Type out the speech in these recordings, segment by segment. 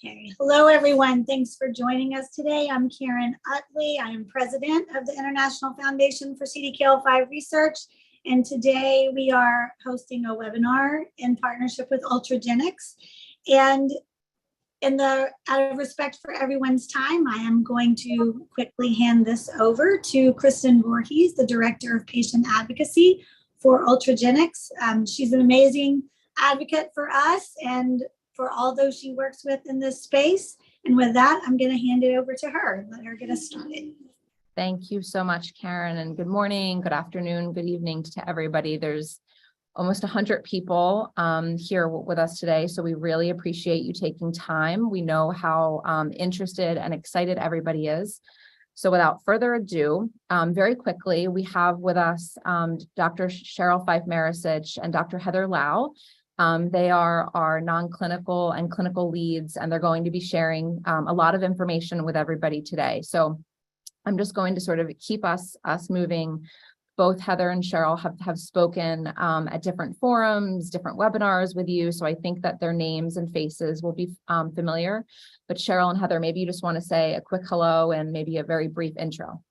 Okay. Hello, everyone. Thanks for joining us today. I'm Karen Utley. I am president of the International Foundation for CDKL5 Research. And today we are hosting a webinar in partnership with Ultragenyx. And out of respect for everyone's time, I am going to quickly hand this over to Kristen Voorhees, the Director of Patient Advocacy for Ultragenyx. She's an amazing advocate for us and for all those she works with in this space. And with that, I'm going to hand it over to her and let her get us started. Thank you so much, Karen, and good morning, good afternoon, good evening to everybody. There's almost 100 people here with us today, so we really appreciate you taking time. We know how interested and excited everybody is. So without further ado, very quickly, we have with us Dr. Cheryl Fife-Marisic and Dr. Heather Lau. They are our non-clinical and clinical leads, and they're going to be sharing a lot of information with everybody today. So I'm just going to sort of keep us moving. Both Heather and Cheryl have spoken at different forums, different webinars with you. So I think that their names and faces will be familiar. But Cheryl and Heather, maybe you just want to say a quick hello and maybe a very brief intro.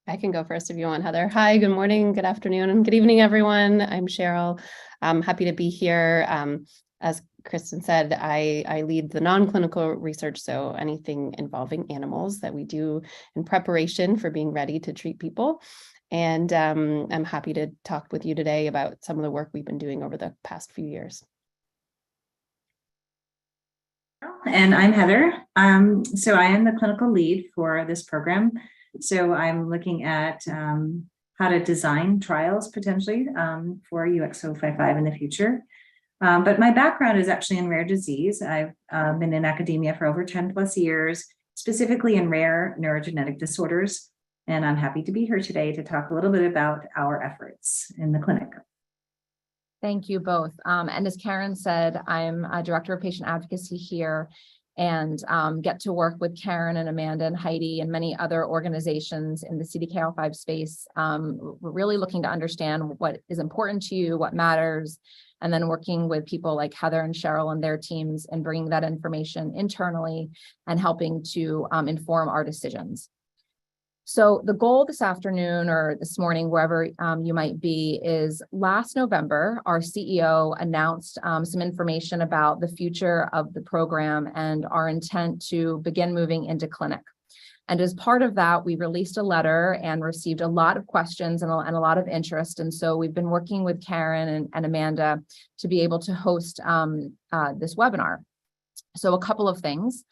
I can go first if you want, Heather. Hi, good morning, good afternoon, and good evening, everyone. I'm Cheryl. I'm happy to be here. As Kristen said, I lead the non-clinical research, so anything involving animals that we do in preparation for being ready to treat people. And I'm happy to talk with you today about some of the work we've been doing over the past few years. And I'm Heather. So I am the clinical lead for this program. So I'm looking at how to design trials potentially for UXO55 in the future. But my background is actually in rare disease. I've been in academia for over 10 plus years, specifically in rare neurogenetic disorders. And I'm happy to be here today to talk a little bit about our efforts in the clinic. Thank you both. And as Karen said, I'm a Director of Patient Advocacy here, and get to work with Karen and Amanda and Heidi and many other organizations in the CDKL5 space. We're really looking to understand what is important to you, what matters, and then working with people like Heather and Cheryl and their teams and bringing that information internally and helping to inform our decisions. So the goal this afternoon or this morning, wherever you might be, is last November, our CEO announced some information about the future of the program and our intent to begin moving into clinic. And as part of that, we released a letter and received a lot of questions and a lot of interest. And so we've been working with Karen and Amanda to be able to host this webinar. So a couple of things.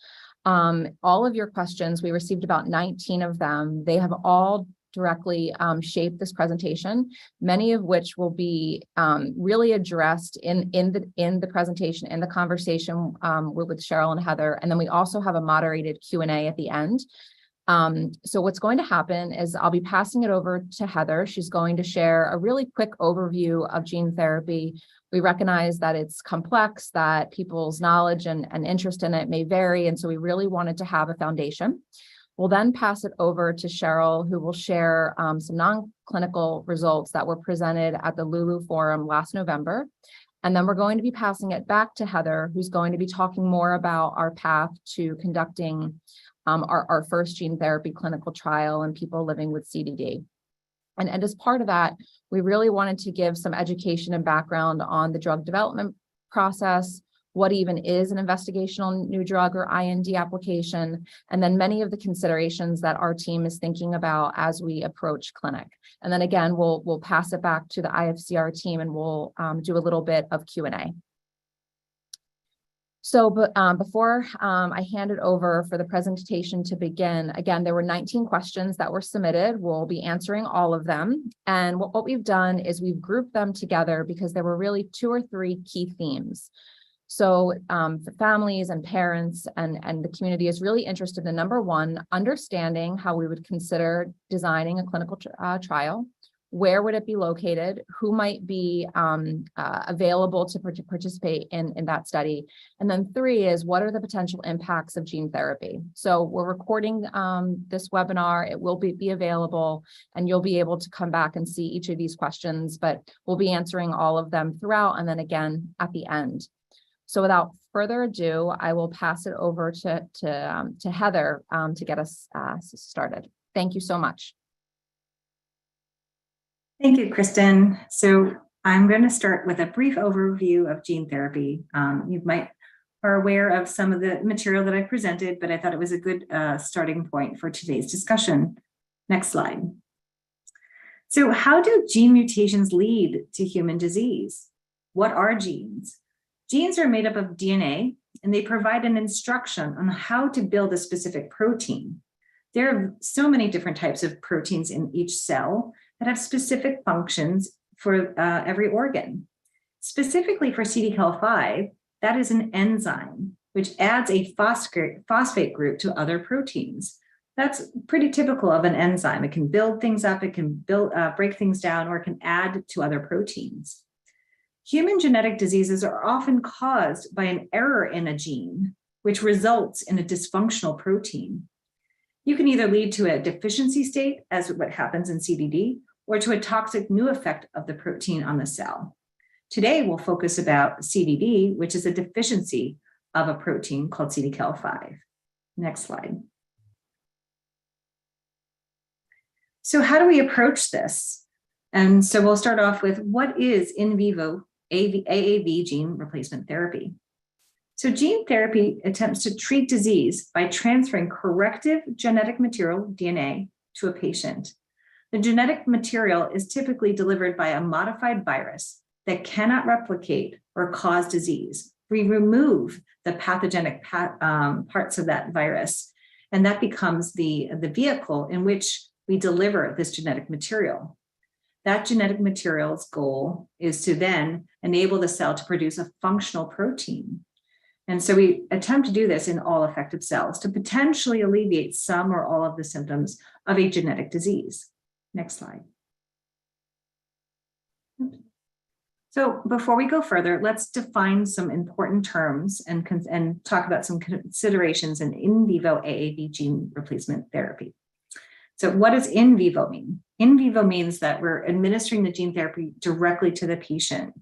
All of your questions, we received about 19 of them. They have all directly shaped this presentation, many of which will be really addressed in the presentation, in the conversation with Cheryl and Heather. And then we also have a moderated Q&A at the end. So what's going to happen is I'll be passing it over to Heather. She's going to share a really quick overview of gene therapy. We recognize that it's complex, that people's knowledge and interest in it may vary, and so we really wanted to have a foundation. We'll then pass it over to Cheryl, who will share some non-clinical results that were presented at the Lulu Forum last November. And then we're going to be passing it back to Heather, who's going to be talking more about our path to conducting our first gene therapy clinical trial in people living with CDD. And as part of that, we really wanted to give some education and background on the drug development process, what even is an investigational new drug or IND application, and then many of the considerations that our team is thinking about as we approach clinic. And then again, we'll pass it back to the IFCR team and we'll do a little bit of Q&A. So before I hand it over for the presentation to begin, again, there were 19 questions that were submitted. We'll be answering all of them. And what we've done is we've grouped them together because there were really 2 or 3 key themes. So the families and parents and the community is really interested in, number one, understanding how we would consider designing a clinical trial. Where would it be located? Who might be available to participate in that study? And then 3 is, what are the potential impacts of gene therapy? So we're recording this webinar. It will be available, and you'll be able to come back and see each of these questions, but we'll be answering all of them throughout and then again at the end. So without further ado, I will pass it over to Heather to get us started. Thank you so much. Thank you, Kristen. So I'm going to start with a brief overview of gene therapy. You might are aware of some of the material that I presented, but I thought it was a good starting point for today's discussion. Next slide. So how do gene mutations lead to human disease? What are genes? Genes are made up of DNA, and they provide an instruction on how to build a specific protein. There are so many different types of proteins in each cell that have specific functions for every organ. Specifically for CDKL5, that is an enzyme, which adds a phosphate group to other proteins. That's pretty typical of an enzyme. It can build things up, it can break things down, or it can add to other proteins. Human genetic diseases are often caused by an error in a gene, which results in a dysfunctional protein. You can either lead to a deficiency state, as what happens in CDD, or to a toxic new effect of the protein on the cell. Today, we'll focus about CDD, which is a deficiency of a protein called CDKL5. Next slide. So how do we approach this? And so we'll start off with what is in vivo AAV gene replacement therapy? So gene therapy attempts to treat disease by transferring corrective genetic material, DNA, to a patient. The genetic material is typically delivered by a modified virus that cannot replicate or cause disease. We remove the pathogenic parts of that virus, and that becomes the vehicle in which we deliver this genetic material. That genetic material's goal is to then enable the cell to produce a functional protein. And so we attempt to do this in all affected cells to potentially alleviate some or all of the symptoms of a genetic disease. Next slide. So before we go further, let's define some important terms and talk about some considerations in vivo AAV gene replacement therapy. So what does in vivo mean? In vivo means that we're administering the gene therapy directly to the patient.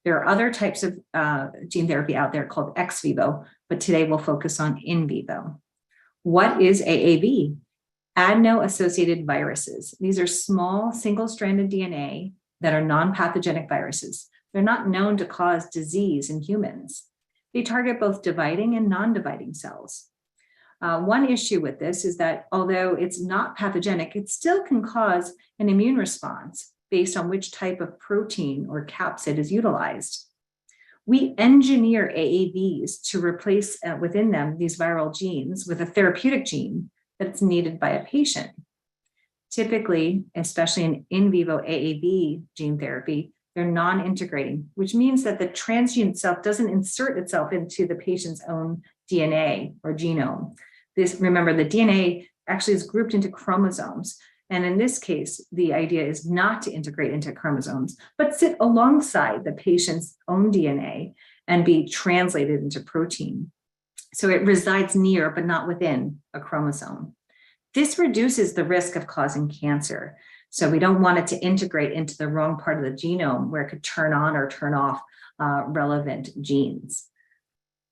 There are other types of gene therapy out there called ex vivo, but today we'll focus on in vivo. What is AAV? Adeno-associated viruses. These are small single-stranded DNA that are non-pathogenic viruses. They're not known to cause disease in humans. They target both dividing and non-dividing cells. One issue with this is that although it's not pathogenic, it still can cause an immune response based on which type of protein or capsid is utilized. We engineer AAVs to replace within them these viral genes with a therapeutic gene that's needed by a patient. Typically, especially in vivo AAV gene therapy, they're non-integrating, which means that the transgene itself doesn't insert itself into the patient's own DNA or genome. Remember, the DNA actually is grouped into chromosomes. And in this case, the idea is not to integrate into chromosomes, but sit alongside the patient's own DNA and be translated into protein. So it resides near, but not within a chromosome. This reduces the risk of causing cancer. So we don't want it to integrate into the wrong part of the genome where it could turn on or turn off relevant genes.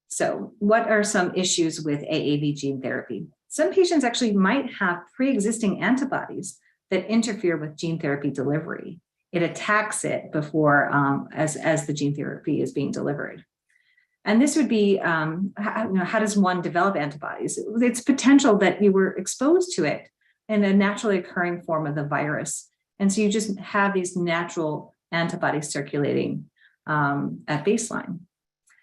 So what are some issues with AAV gene therapy? Some patients actually might have pre-existing antibodies that interfere with gene therapy delivery. It attacks it before, as the gene therapy is being delivered. And this would be, how does one develop antibodies? It's potential that you were exposed to it in a naturally occurring form of the virus. And so you just have these natural antibodies circulating at baseline.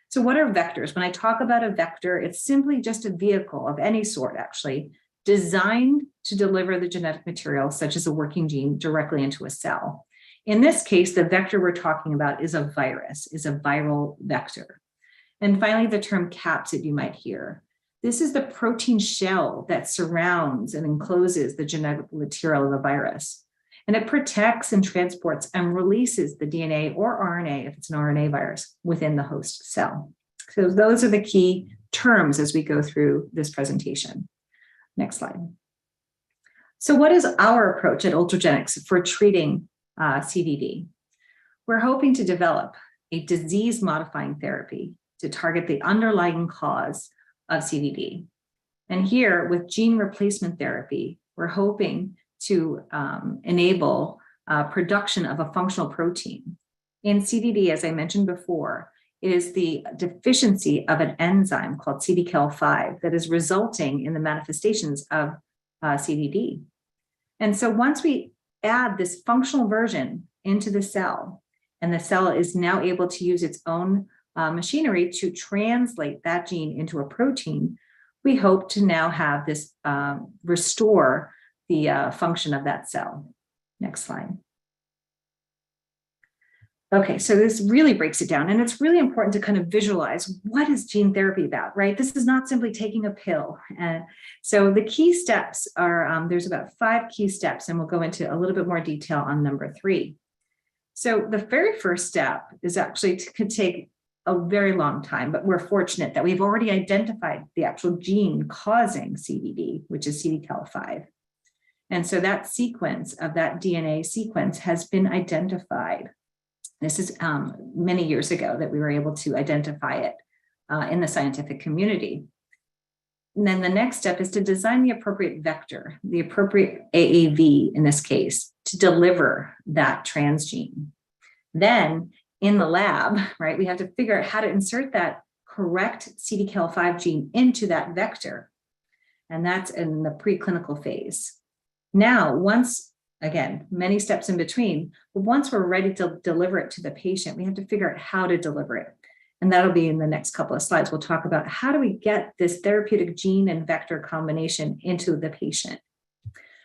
So what are vectors? When I talk about a vector, it's simply just a vehicle of any sort, actually, designed to deliver the genetic material, such as a working gene, directly into a cell. In this case, the vector we're talking about is a virus, is a viral vector. And finally, the term capsid you might hear. This is the protein shell that surrounds and encloses the genetic material of a virus. And it protects and transports and releases the DNA or RNA, if it's an RNA virus, within the host cell. So those are the key terms as we go through this presentation. Next slide. So what is our approach at Ultragenyx for treating CDD? We're hoping to develop a disease-modifying therapy to target the underlying cause of CDD. And here with gene replacement therapy, we're hoping to enable production of a functional protein. In CDD, as I mentioned before, it is the deficiency of an enzyme called CDKL5 that is resulting in the manifestations of CDD. And so once we add this functional version into the cell, and the cell is now able to use its own machinery to translate that gene into a protein, we hope to now have this restore the function of that cell. Next slide. Okay, so this really breaks it down, and it's really important to kind of visualize what is gene therapy about, right? This is not simply taking a pill. And so the key steps are, there's about 5 key steps, and we'll go into a little bit more detail on number 3. So the very first step is actually could take a very long time, but we're fortunate that we've already identified the actual gene causing CDD, which is CDKL5. And so that sequence of that DNA sequence has been identified. This is many years ago that we were able to identify it in the scientific community. And then the next step is to design the appropriate vector, the appropriate AAV in this case, to deliver that transgene. Then in the lab, right, we have to figure out how to insert that correct CDKL5 gene into that vector. And that's in the preclinical phase. Now, once, again, many steps in between, but once we're ready to deliver it to the patient, we have to figure out how to deliver it. And that'll be in the next couple of slides. We'll talk about how do we get this therapeutic gene and vector combination into the patient.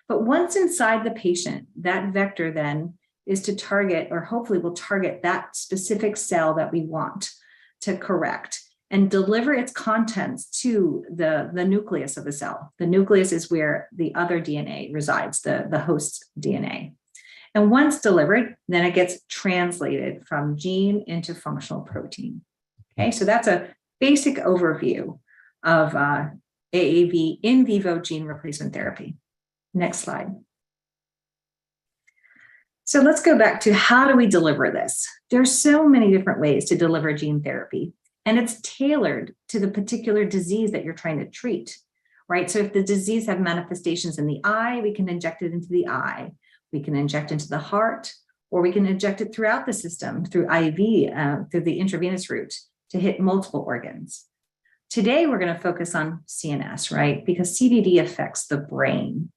But once inside the patient, that vector then is to target, or hopefully will target that specific cell that we want to correct and deliver its contents to the nucleus of the cell. The nucleus is where the other DNA resides, the host DNA. And once delivered, then it gets translated from gene into functional protein. Okay, so that's a basic overview of AAV in vivo gene replacement therapy. Next slide. So let's go back to how do we deliver this? There's so many different ways to deliver gene therapy, and it's tailored to the particular disease that you're trying to treat, right? So if the disease have manifestations in the eye, we can inject it into the eye. We can inject into the heart, or we can inject it throughout the system through IV, through the intravenous route to hit multiple organs. Today, we're going to focus on CNS, right? Because CDD affects the brain.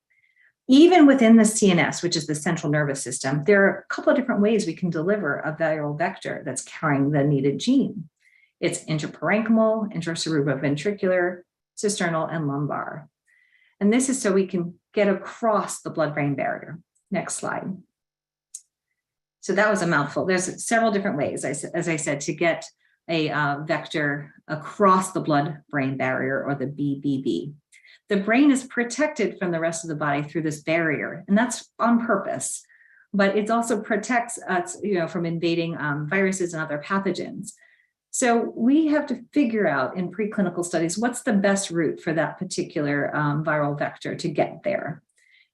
Even within the CNS, which is the central nervous system, there are a couple of different ways we can deliver a viral vector that's carrying the needed gene. It's intraparenchymal, intracerebroventricular, cisternal, and lumbar. And this is so we can get across the blood-brain barrier. Next slide. So that was a mouthful. There's several different ways, as I said, to get a vector across the blood-brain barrier, or the BBB. The brain is protected from the rest of the body through this barrier, and that's on purpose. But it also protects us, from invading viruses and other pathogens. So we have to figure out in preclinical studies what's the best route for that particular viral vector to get there.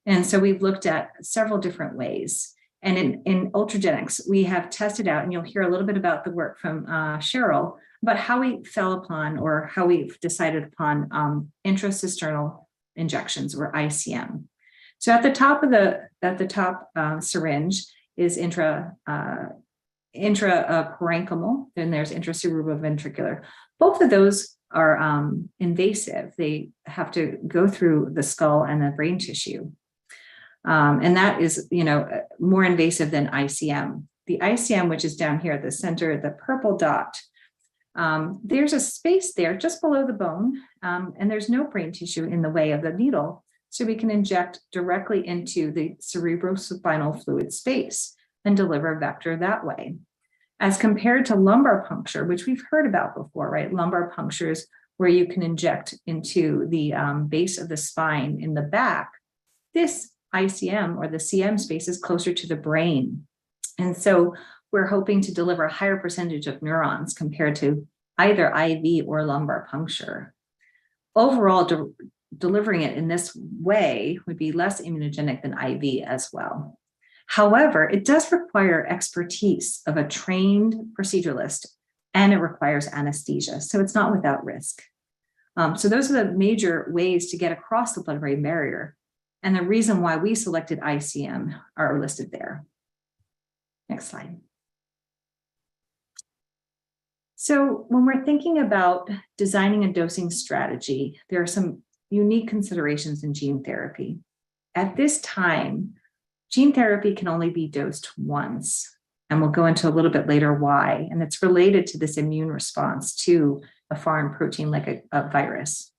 And so we've looked at several different ways. And in Ultragenyx, we have tested out, and you'll hear a little bit about the work from Cheryl, about how we fell upon, or how we've decided upon intracisternal injections, or ICM. So at the top syringe is intraparenchymal, then there's intracerebroventricular. Both of those are invasive. They have to go through the skull and the brain tissue. And that is, more invasive than ICM. The ICM, which is down here at the center, the purple dot, there's a space there just below the bone, and there's no brain tissue in the way of the needle. So we can inject directly into the cerebrospinal fluid space and deliver a vector that way. As compared to lumbar puncture, which we've heard about before, right? Lumbar punctures where you can inject into the base of the spine in the back. This ICM, or the CM space, is closer to the brain. And so we're hoping to deliver a higher percentage of neurons compared to either IV or lumbar puncture. Overall, delivering it in this way would be less immunogenic than IV as well. However, it does require expertise of a trained proceduralist and it requires anesthesia. So it's not without risk. So those are the major ways to get across the blood-brain barrier. And the reason why we selected ICM are listed there. Next slide. So when we're thinking about designing a dosing strategy, there are some unique considerations in gene therapy. At this time, gene therapy can only be dosed once, and we'll go into a little bit later why, and it's related to this immune response to a foreign protein like a virus.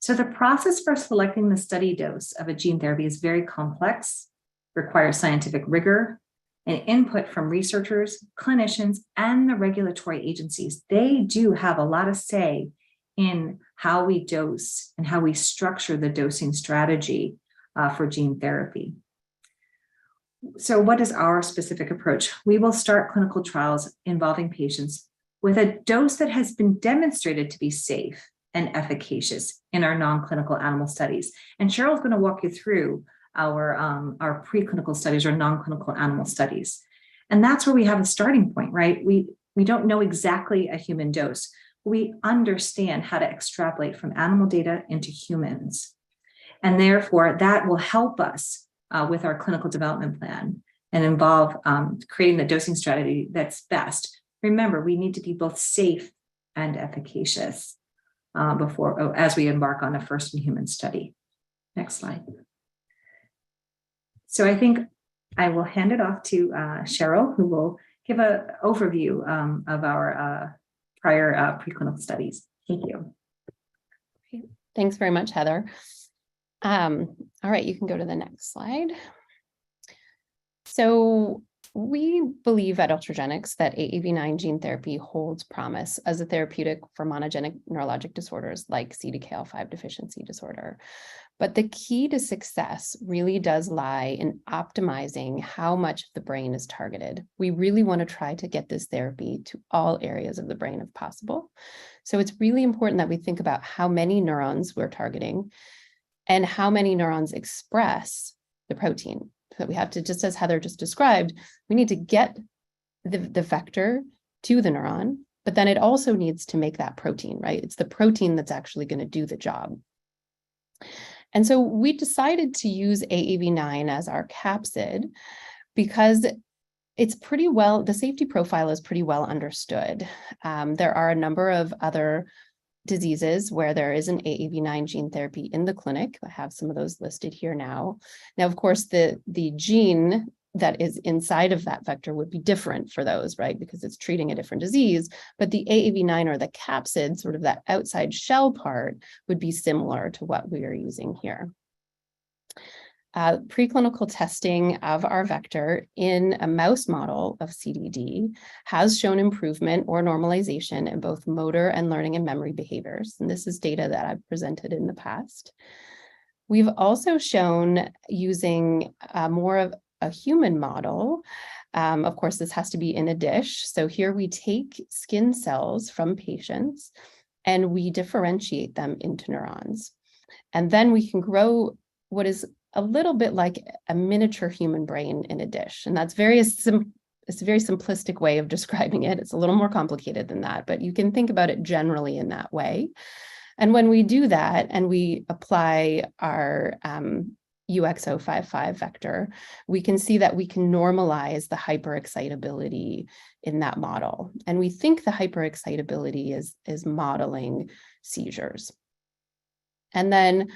So the process for selecting the study dose of a gene therapy is very complex, requires scientific rigor, and input from researchers, clinicians, and the regulatory agencies. They do have a lot of say in how we dose and how we structure the dosing strategy for gene therapy. So what is our specific approach? We will start clinical trials involving patients with a dose that has been demonstrated to be safe and efficacious in our non-clinical animal studies. And Cheryl's going to walk you through our preclinical studies or non-clinical animal studies. And that's where we have a starting point, right? We don't know exactly a human dose. We understand how to extrapolate from animal data into humans. And therefore, that will help us with our clinical development plan and involve creating the dosing strategy that's best. Remember, we need to be both safe and efficacious as we embark on a first-in-human study. Next slide. So I think I will hand it off to Cheryl, who will give an overview of our prior preclinical studies. Thank you. Thanks very much, Heather. All right, you can go to the next slide. So we believe at Ultragenyx that AAV9 gene therapy holds promise as a therapeutic for monogenic neurologic disorders like CDKL5 deficiency disorder. But the key to success really does lie in optimizing how much of the brain is targeted. We really want to try to get this therapy to all areas of the brain if possible. So it's really important that we think about how many neurons we're targeting and how many neurons express the protein. So we have to, just as Heather just described, we need to get the vector to the neuron, but then it also needs to make that protein, right? It's the protein that's actually going to do the job. And so we decided to use AAV9 as our capsid because it's pretty well, the safety profile is pretty well understood. There are a number of other diseases where there is an AAV9 gene therapy in the clinic. I have some of those listed here now. Now, of course, the gene that is inside of that vector would be different for those, right? Because it's treating a different disease, but the AAV9 or the capsid, sort of that outside shell part, would be similar to what we are using here. Preclinical testing of our vector in a mouse model of CDD has shown improvement or normalization in both motor and learning and memory behaviors. And this is data that I've presented in the past. We've also shown using more of a human model. Of course, this has to be in a dish. So here we take skin cells from patients and we differentiate them into neurons. And then we can grow what is a little bit like a miniature human brain in a dish. And that's it's a very simplistic way of describing it. It's a little more complicated than that, but you can think about it generally in that way. And when we do that and we apply our UXO55 vector, we can see that we can normalize the hyperexcitability in that model. And we think the hyperexcitability is modeling seizures. And then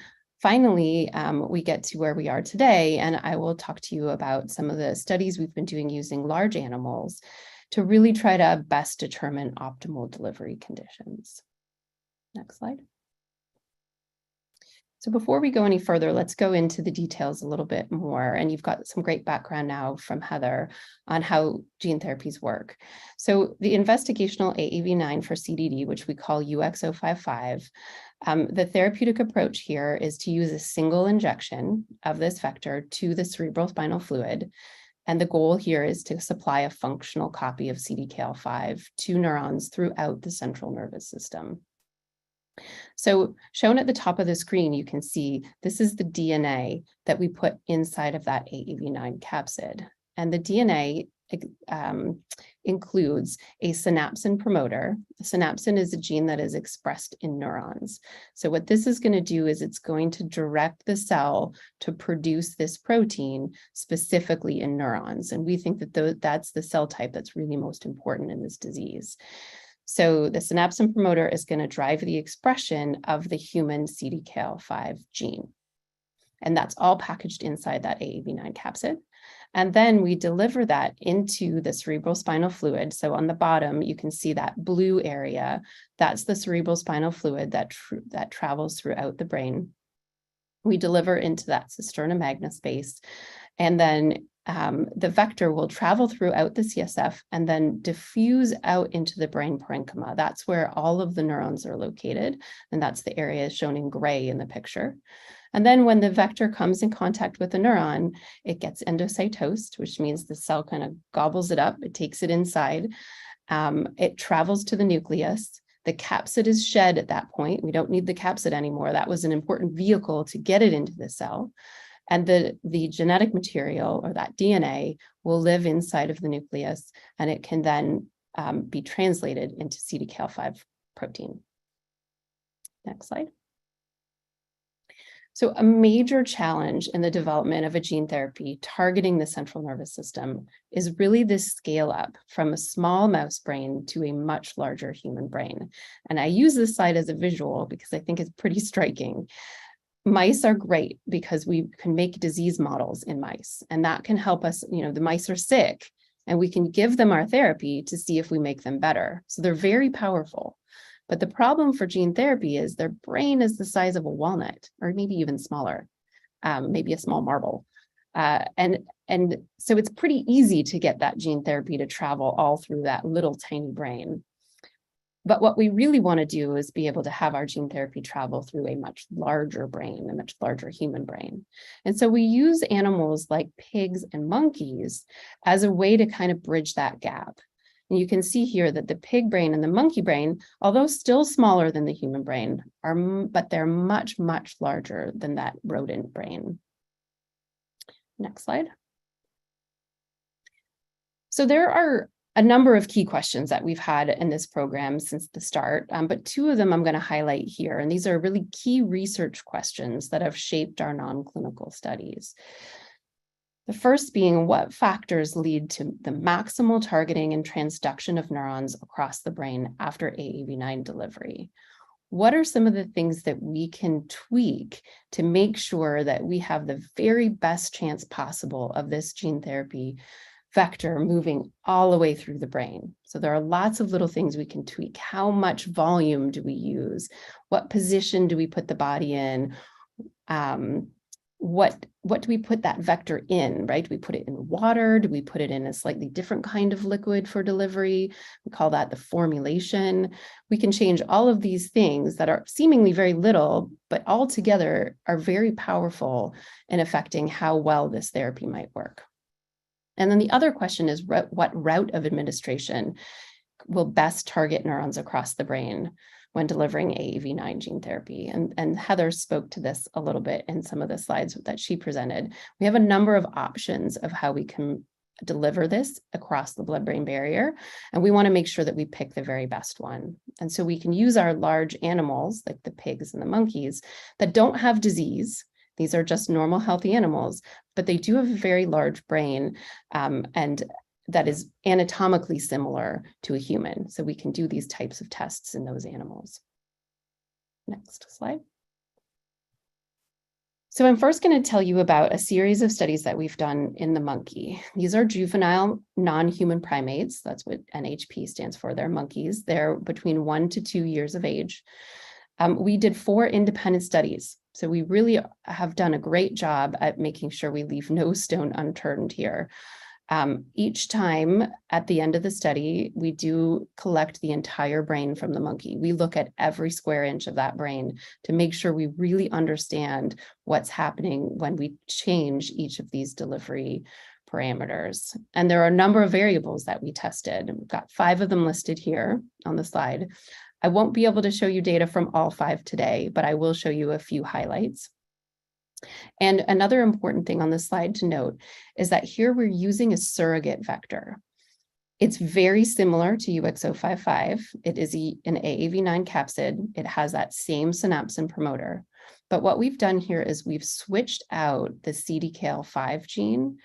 finally, we get to where we are today, and I will talk to you about some of the studies we've been doing using large animals to really try to best determine optimal delivery conditions. Next slide. So before we go any further, let's go into the details a little bit more. And you've got some great background now from Heather on how gene therapies work. So the investigational AAV9 for CDD, which we call UXO55, the therapeutic approach here is to use a single injection of this vector to the cerebrospinal fluid. And the goal here is to supply a functional copy of CDKL5 to neurons throughout the central nervous system. So shown at the top of the screen, you can see this is the DNA that we put inside of that AAV9 capsid. And the DNA includes a synapsin promoter. The synapsin is a gene that is expressed in neurons. So what this is going to do is it's going to direct the cell to produce this protein specifically in neurons. And we think that that's the cell type that's really most important in this disease. So the synapsin promoter is going to drive the expression of the human CDKL5 gene. And that's all packaged inside that AAV9 capsid. And then we deliver that into the cerebrospinal fluid. So on the bottom, you can see that blue area. That's the cerebrospinal fluid that travels throughout the brain. We deliver into that cisterna magna space. And then the vector will travel throughout the CSF and then diffuse out into the brain parenchyma. That's where all of the neurons are located. And that's the area shown in gray in the picture. And then when the vector comes in contact with the neuron, it gets endocytosed, which means the cell kind of gobbles it up. It takes it inside. It travels to the nucleus. The capsid is shed at that point. We don't need the capsid anymore. That was an important vehicle to get it into the cell. And the genetic material, or that DNA, will live inside of the nucleus, and it can then be translated into CDKL5 protein. Next slide. So a major challenge in the development of a gene therapy targeting the central nervous system is really this scale up from a small mouse brain to a much larger human brain. And I use this slide as a visual because I think it's pretty striking. Mice are great because we can make disease models in mice, and that can help us, the mice are sick and we can give them our therapy to see if we make them better. So they're very powerful. But the problem for gene therapy is their brain is the size of a walnut, or maybe even smaller, maybe a small marble. And so it's pretty easy to get that gene therapy to travel all through that little tiny brain. But what we really want to do is be able to have our gene therapy travel through a much larger brain, a much larger human brain. And so we use animals like pigs and monkeys as a way to kind of bridge that gap. And you can see here that the pig brain and the monkey brain, although still smaller than the human brain, but they're much, much larger than that rodent brain. Next slide. So there are a number of key questions that we've had in this program since the start, but two of them I'm going to highlight here. And these are really key research questions that have shaped our non-clinical studies. The first being, what factors lead to the maximal targeting and transduction of neurons across the brain after AAV9 delivery? What are some of the things that we can tweak to make sure that we have the very best chance possible of this gene therapy vector moving all the way through the brain? So there are lots of little things we can tweak. How much volume do we use? What position do we put the body in? What do we put that vector in, right? Do we put it in water? Do we put it in a slightly different kind of liquid for delivery? We call that the formulation. We can change all of these things that are seemingly very little, but all together are very powerful in affecting how well this therapy might work. And then the other question is, what route of administration will best target neurons across the brain when delivering AAV9 gene therapy? And Heather spoke to this a little bit in some of the slides that she presented. We have a number of options of how we can deliver this across the blood-brain barrier, and we want to make sure that we pick the very best one. And so we can use our large animals, like the pigs and the monkeys, that don't have disease. These are just normal, healthy animals, but they do have a very large brain, and that is anatomically similar to a human. So we can do these types of tests in those animals. Next slide. So I'm first going to tell you about a series of studies that we've done in the monkey. These are juvenile non-human primates. That's what NHP stands for. They're monkeys. They're between 1 to 2 years of age. We did 4 independent studies. So we really have done a great job at making sure we leave no stone unturned here. Each time at the end of the study, we do collect the entire brain from the monkey. We look at every square inch of that brain to make sure we really understand what's happening when we change each of these delivery parameters. And there are a number of variables that we tested. We've got 5 of them listed here on the slide. I won't be able to show you data from all 5 today, but I will show you a few highlights. And another important thing on this slide to note is that here we're using a surrogate vector. It's very similar to UXO55. It is an AAV9 capsid. It has that same synapsin promoter. But what we've done here is we've switched out the CDKL5 gene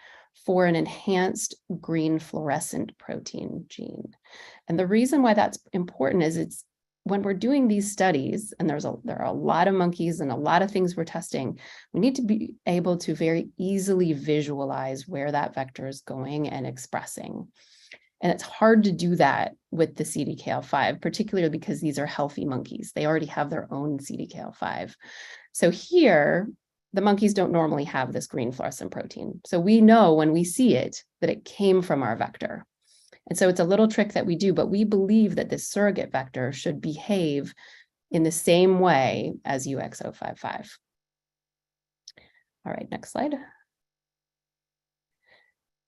for an enhanced green fluorescent protein gene. And the reason why that's important is it's when we're doing these studies, and there are a lot of monkeys and a lot of things we're testing, we need to be able to very easily visualize where that vector is going and expressing. And it's hard to do that with the CDKL5, particularly because these are healthy monkeys. They already have their own CDKL5. So here, the monkeys don't normally have this green fluorescent protein. So we know when we see it that it came from our vector. And so it's a little trick that we do, but we believe that this surrogate vector should behave in the same way as UXO55. All right, next slide.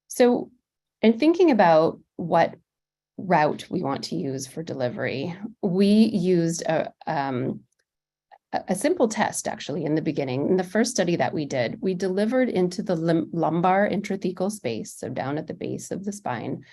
So in thinking about what route we want to use for delivery, we used a simple test actually in the beginning. In the first study that we did, we delivered into the lumbar intrathecal space, so down at the base of the spine.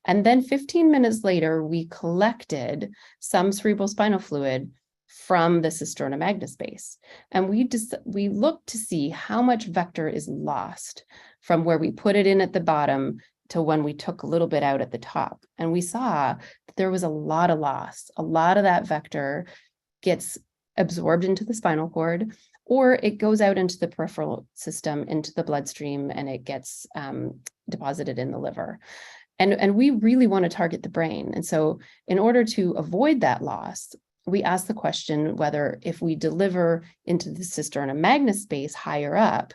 And then 15 minutes later, we collected some cerebrospinal fluid from the cisterna magna space. And we looked to see how much vector is lost from where we put it in at the bottom to when we took a little bit out at the top. And we saw that there was a lot of loss. A lot of that vector gets absorbed into the spinal cord, or it goes out into the peripheral system, into the bloodstream, and it gets deposited in the liver. And we really want to target the brain. And so in order to avoid that loss, we asked the question whether if we deliver into the cisterna magna space higher up,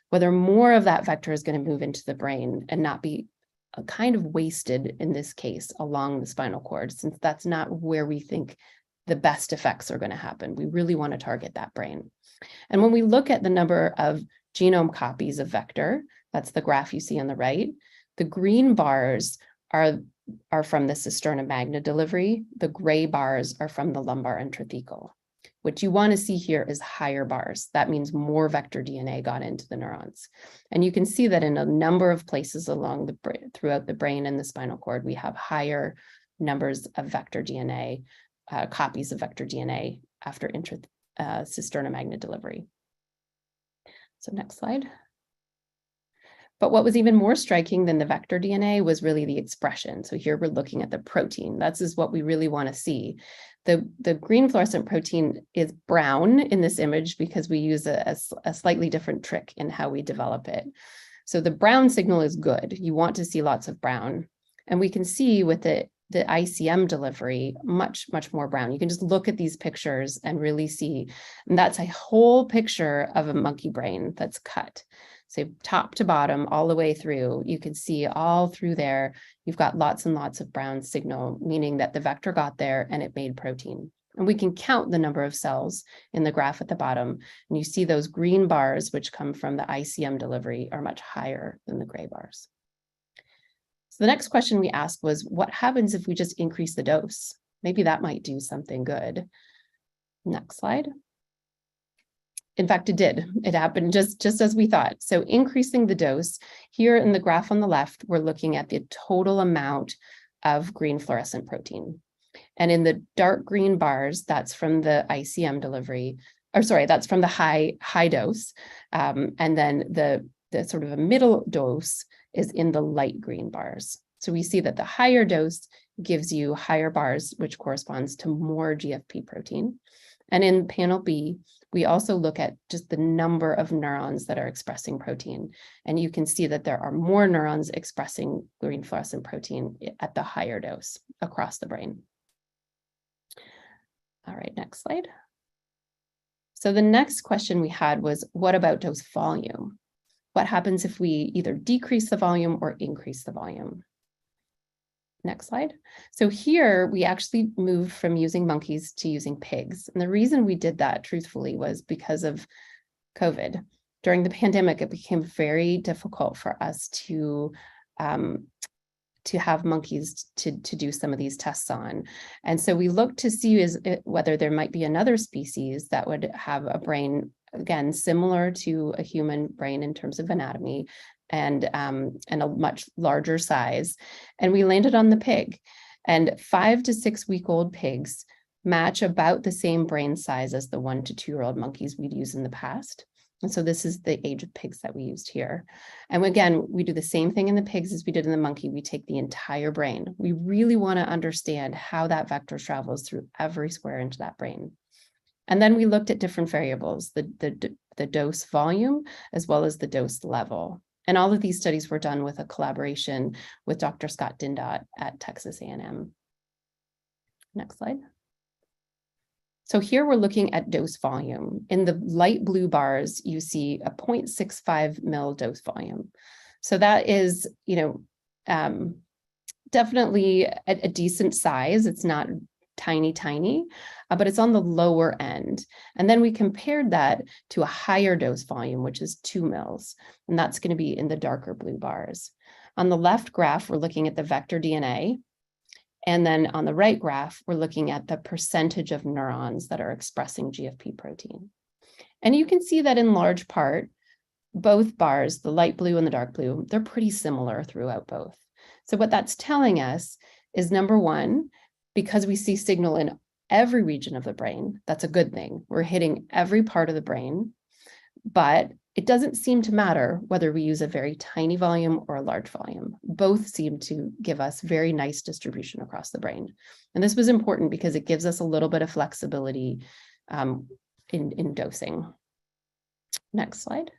whether more of that vector is going to move into the brain and not be kind of wasted in this case along the spinal cord, since that's not where we think the best effects are going to happen. We really want to target that brain. And when we look at the number of genome copies of vector, that's the graph you see on the right, the green bars are from the cisterna magna delivery. The gray bars are from the lumbar intrathecal. What you want to see here is higher bars. That means more vector DNA got into the neurons. And you can see that in a number of places along throughout the brain and the spinal cord, we have higher numbers of vector DNA, copies of vector DNA after cisterna magna delivery. So next slide. But what was even more striking than the vector DNA was really the expression. So here we're looking at the protein. That's is what we really want to see. The green fluorescent protein is brown in this image because we use a slightly different trick in how we develop it. So the brown signal is good. You want to see lots of brown. And we can see with the ICM delivery, much more brown. You can just look at these pictures and really see, and that's a whole picture of a monkey brain that's cut. So top to bottom, all the way through, you can see all through there, you've got lots and lots of brown signal, meaning that the vector got there and it made protein. And we can count the number of cells in the graph at the bottom. And you see those green bars, which come from the ICM delivery, are much higher than the gray bars. So the next question we asked was, what happens if we just increase the dose? Maybe that might do something good. Next slide. In fact, it did. It happened just as we thought. So increasing the dose, here in the graph on the left, we're looking at the total amount of green fluorescent protein. And in the dark green bars, that's from the ICM delivery, or sorry, that's from the high dose. And then the sort of a middle dose is in the light green bars. So we see that the higher dose gives you higher bars, which corresponds to more GFP protein. And in panel B, we also look at just the number of neurons that are expressing protein. And you can see that there are more neurons expressing green fluorescent protein at the higher dose across the brain. All right, next slide. So the next question we had was, what about dose volume? What happens if we either decrease the volume or increase the volume? Next slide. So here we actually moved from using monkeys to using pigs. And the reason we did that, truthfully, was because of COVID. During the pandemic, it became very difficult for us to have monkeys to do some of these tests on. And so we looked to see whether there might be another species that would have a brain again, similar to a human brain in terms of anatomy and a much larger size. And we landed on the pig. And 5 to 6 week old pigs match about the same brain size as the 1 to 2 year old monkeys we'd used in the past. And so this is the age of pigs that we used here. And again, we do the same thing in the pigs as we did in the monkey. We take the entire brain. We really want to understand how that vector travels through every square inch of that brain. And then we looked at different variables, the dose volume, as well as the dose level. And all of these studies were done with a collaboration with Dr. Scott Dindot at Texas A&M. Next slide. So here we're looking at dose volume. In the light blue bars, you see a 0.65 mil dose volume. So that is, definitely a decent size. It's not tiny, but it's on the lower end. And then we compared that to a higher dose volume, which is 2 mils, and that's going to be in the darker blue bars. On the left graph, we're looking at the vector DNA. And then on the right graph, we're looking at the percentage of neurons that are expressing GFP protein. And you can see that in large part, both bars, the light blue and the dark blue, they're pretty similar throughout both. So what that's telling us is, number one, because we see signal in every region of the brain, that's a good thing. We're hitting every part of the brain, but it doesn't seem to matter whether we use a very tiny volume or a large volume. Both seem to give us very nice distribution across the brain. And this was important because it gives us a little bit of flexibility in dosing. Next slide.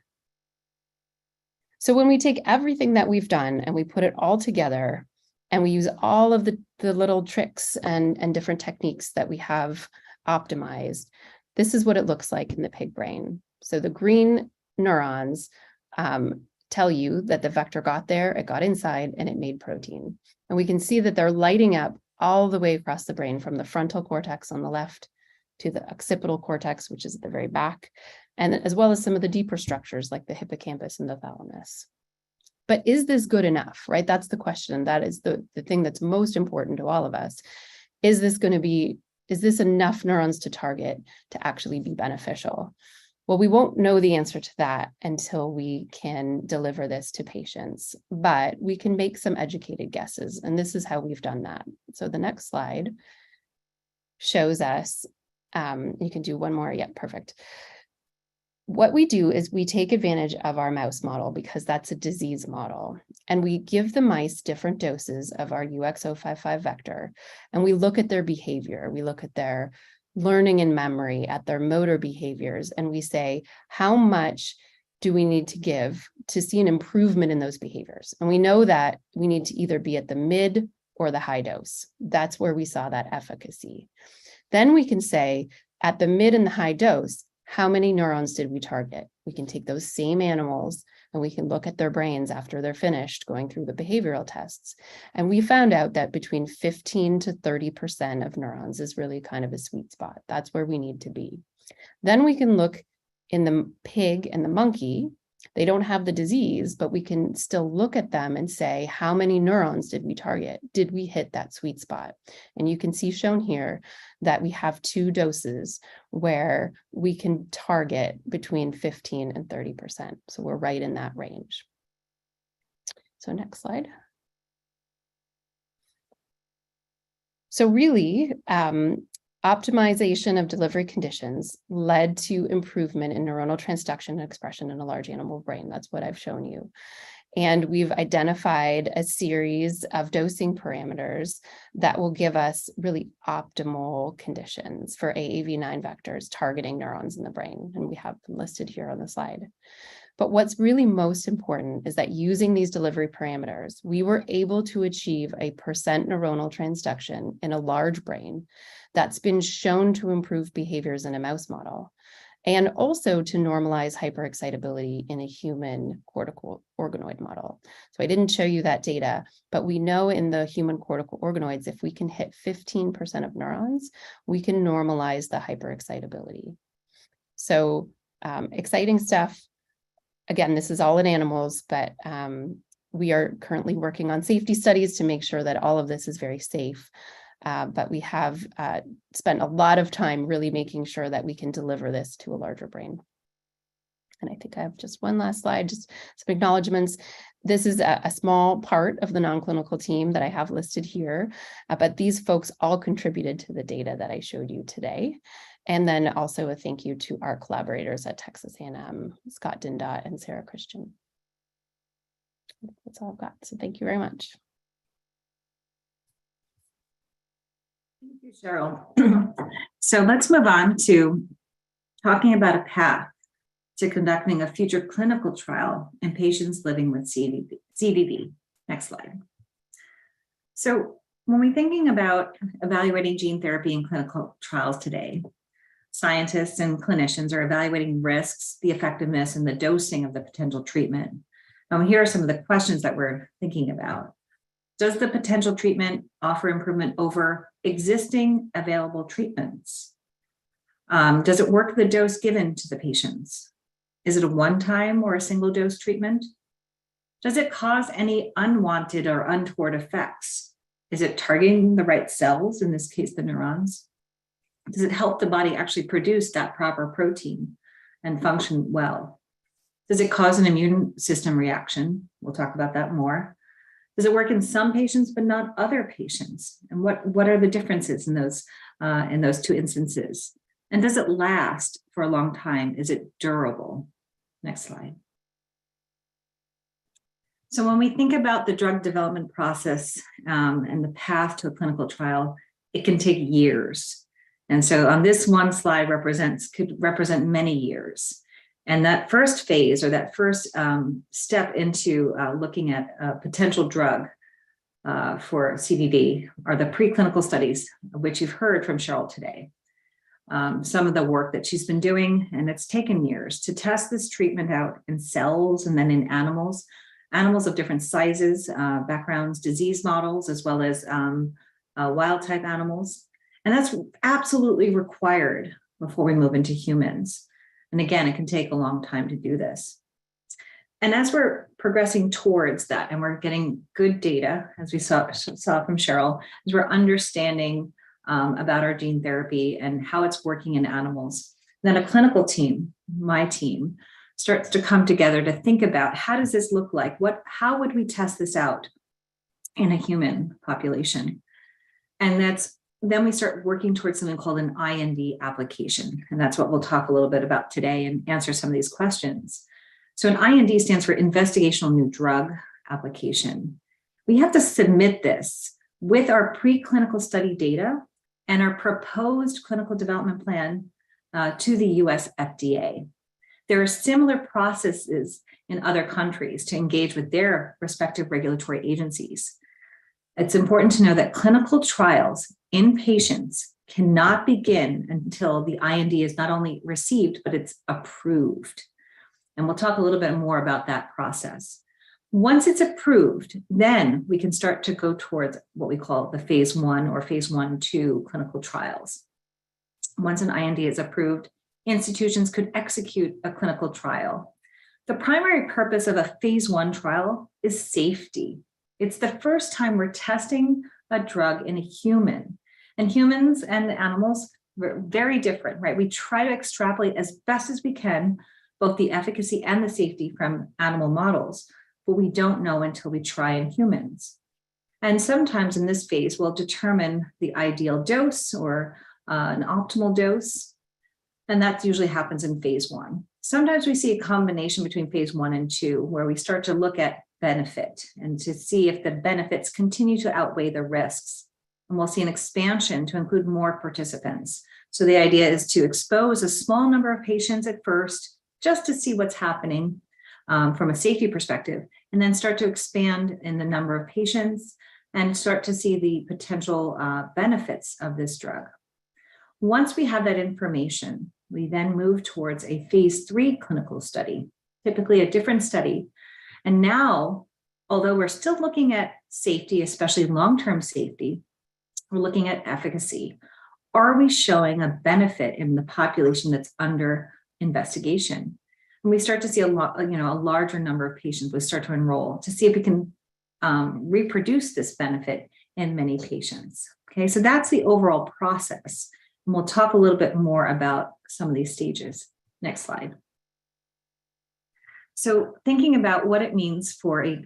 So when we take everything that we've done and we put it all together and we use all of the little tricks and different techniques that we have optimized, this is what it looks like in the pig brain. So the green neurons tell you that the vector got there, it got inside, and it made protein. And we can see that they're lighting up all the way across the brain, from the frontal cortex on the left to the occipital cortex, which is at the very back, and as well as some of the deeper structures like the hippocampus and the thalamus. But is this good enough, right? That's the question. That is the thing that's most important to all of us. Is this enough neurons to target to actually be beneficial? Well, we won't know the answer to that until we can deliver this to patients, but we can make some educated guesses, and this is how we've done that. So the next slide shows us, you can do one more, yeah, perfect. What we do is we take advantage of our mouse model because that's a disease model, and we give the mice different doses of our UXO55 vector, and we look at their behavior. We look at their learning and memory, at their motor behaviors, and we say, how much do we need to give to see an improvement in those behaviors? And we know that we need to either be at the mid or the high dose. That's where we saw that efficacy. Then we can say, at the mid and the high dose, how many neurons did we target? We can take those same animals and we can look at their brains after they're finished going through the behavioral tests. And we found out that between 15 to 30% of neurons is really kind of a sweet spot. That's where we need to be. Then we can look in the pig and the monkey. They don't have the disease, but we can still look at them and say, how many neurons did we target? Did we hit that sweet spot? And you can see shown here that we have 2 doses where we can target between 15 and 30%. So we're right in that range. So next slide. So really, optimization of delivery conditions led to improvement in neuronal transduction and expression in a large animal brain. That's what I've shown you. And we've identified a series of dosing parameters that will give us really optimal conditions for AAV9 vectors targeting neurons in the brain. And we have them listed here on the slide. But what's really most important is that using these delivery parameters, we were able to achieve a % neuronal transduction in a large brain that's been shown to improve behaviors in a mouse model, and also to normalize hyperexcitability in a human cortical organoid model. So I didn't show you that data, but we know in the human cortical organoids, if we can hit 15% of neurons, we can normalize the hyperexcitability. So exciting stuff. Again, this is all in animals, but we are currently working on safety studies to make sure that all of this is very safe. But we have spent a lot of time really making sure that we can deliver this to a larger brain. And I think I have just one last slide, just some acknowledgements. This is a small part of the non-clinical team that I have listed here, but these folks all contributed to the data that I showed you today. And then also a thank you to our collaborators at Texas A&M, Scott Dindot and Sarah Christian. That's all I've got. So thank you very much. Thank you, Cheryl. So let's move on to talking about a path to conducting a future clinical trial in patients living with CVV. Next slide. So when we're thinking about evaluating gene therapy in clinical trials today, scientists and clinicians are evaluating risks, the effectiveness, and the dosing of the potential treatment. Now, here are some of the questions that we're thinking about. Does the potential treatment offer improvement over existing available treatments? Does it work the dose given to the patients? Is it a one-time or a single dose treatment? Does it cause any unwanted or untoward effects? Is it targeting the right cells, in this case, the neurons? Does it help the body actually produce that proper protein and function well? Does it cause an immune system reaction? We'll talk about that more. Does it work in some patients but not other patients? And what are the differences in those two instances? And does it last for a long time? Is it durable? Next slide. So when we think about the drug development process and the path to a clinical trial, it can take years. And so on this one slide could represent many years. And that first phase, or that first step into looking at a potential drug for CVV, are the preclinical studies, which you've heard from Cheryl today. Some of the work that she's been doing, and it's taken years to test this treatment out in cells and then in animals of different sizes, backgrounds, disease models, as well as wild type animals. And that's absolutely required before we move into humans. And again, it can take a long time to do this. And as we're progressing towards that, and we're getting good data, as we saw from Cheryl, as we're understanding about our gene therapy and how it's working in animals, then a clinical team, my team, starts to come together to think about, how does this look like? How would we test this out in a human population? And then we start working towards something called an IND application. And that's what we'll talk a little bit about today and answer some of these questions. So an IND stands for Investigational New Drug Application. We have to submit this with our preclinical study data and our proposed clinical development plan to the US FDA. There are similar processes in other countries to engage with their respective regulatory agencies. It's important to know that clinical trials in patients cannot begin until the IND is not only received, but it's approved. And we'll talk a little bit more about that process. Once it's approved, then we can start to go towards what we call the phase 1 or phase 1/2 clinical trials. Once an IND is approved, institutions could execute a clinical trial. The primary purpose of a phase 1 trial is safety. It's the first time we're testing a drug in a human. And humans and animals are very different, right? We try to extrapolate as best as we can both the efficacy and the safety from animal models, but we don't know until we try in humans. And sometimes in this phase, we'll determine the ideal dose or an optimal dose. And that usually happens in phase 1. Sometimes we see a combination between phase 1 and 2, where we start to look at benefit and to see if the benefits continue to outweigh the risks. And we'll see an expansion to include more participants. So the idea is to expose a small number of patients at first, just to see what's happening from a safety perspective, and then start to expand in the number of patients and start to see the potential benefits of this drug. Once we have that information, we then move towards a phase 3 clinical study, typically a different study. And now, although we're still looking at safety, especially long-term safety, we're looking at efficacy. Are we showing a benefit in the population that's under investigation? And we start to see a larger number of patients. We start to enroll to see if we can reproduce this benefit in many patients. Okay, so that's the overall process. And we'll talk a little bit more about some of these stages. Next slide. So thinking about what it means for a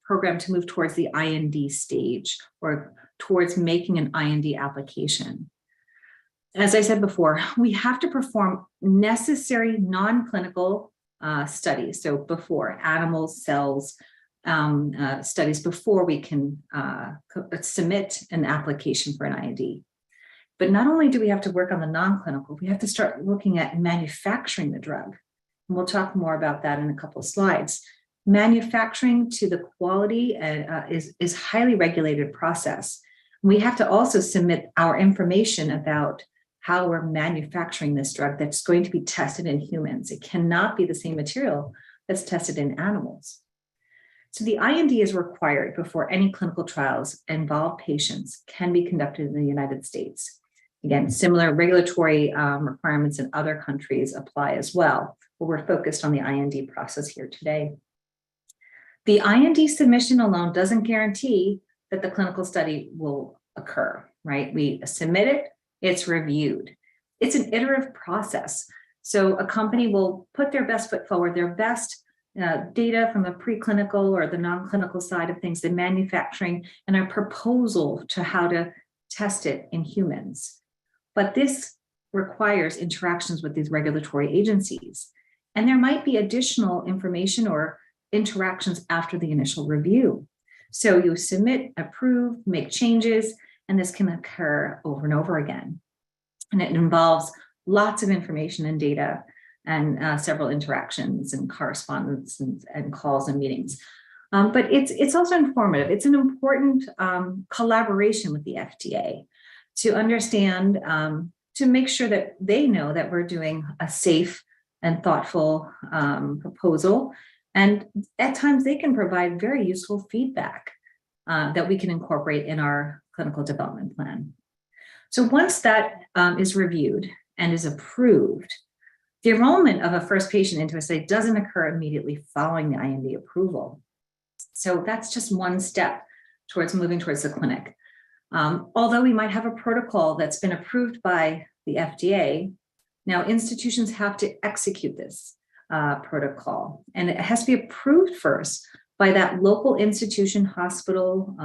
program to move towards the IND stage or towards making an IND application. As I said before, we have to perform necessary non-clinical studies. So before animals, cells, studies before we can submit an application for an IND. But not only do we have to work on the non-clinical, we have to start looking at manufacturing the drug. And we'll talk more about that in a couple of slides. Manufacturing to the quality is highly regulated process. We have to also submit our information about how we're manufacturing this drug that's going to be tested in humans. It cannot be the same material that's tested in animals. So the IND is required before any clinical trials involve patients can be conducted in the United States. Again, similar regulatory requirements in other countries apply as well, but we're focused on the IND process here today. The IND submission alone doesn't guarantee that the clinical study will occur, right? We submit it, it's reviewed. It's an iterative process. So a company will put their best foot forward, their best data from the preclinical or the non-clinical side of things, the manufacturing, and a proposal to how to test it in humans. But this requires interactions with these regulatory agencies. And there might be additional information or interactions after the initial review. So you submit, approve, make changes, and this can occur over and over again. And it involves lots of information and data and several interactions and correspondence and calls and meetings. But it's also informative. It's an important collaboration with the FDA to understand, to make sure that they know that we're doing a safe and thoughtful proposal. And at times they can provide very useful feedback that we can incorporate in our clinical development plan. So once that is reviewed and is approved, the enrollment of a first patient into a study doesn't occur immediately following the IND approval. So that's just one step towards moving towards the clinic. Although we might have a protocol that's been approved by the FDA, now institutions have to execute this protocol, and it has to be approved first by that local institution, hospital,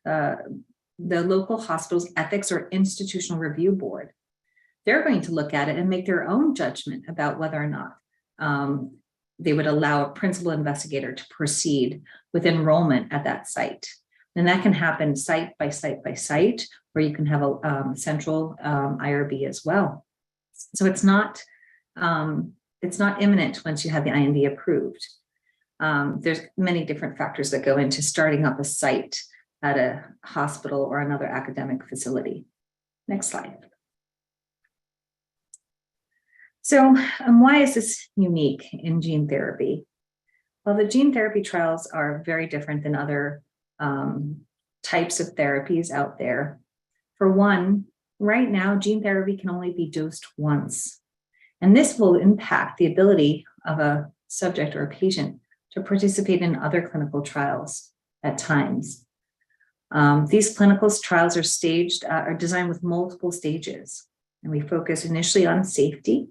the local hospital's ethics or institutional review board. They're going to look at it and make their own judgment about whether or not they would allow a principal investigator to proceed with enrollment at that site. And that can happen site by site by site, or you can have a central IRB as well. So it's not imminent once you have the IND approved. There's many different factors that go into starting up a site at a hospital or another academic facility. Next slide. So why is this unique in gene therapy? Well, the gene therapy trials are very different than other types of therapies out there. For one, right now, gene therapy can only be dosed once. And this will impact the ability of a subject or a patient to participate in other clinical trials at times. These clinical trials are designed with multiple stages, and we focus initially on safety,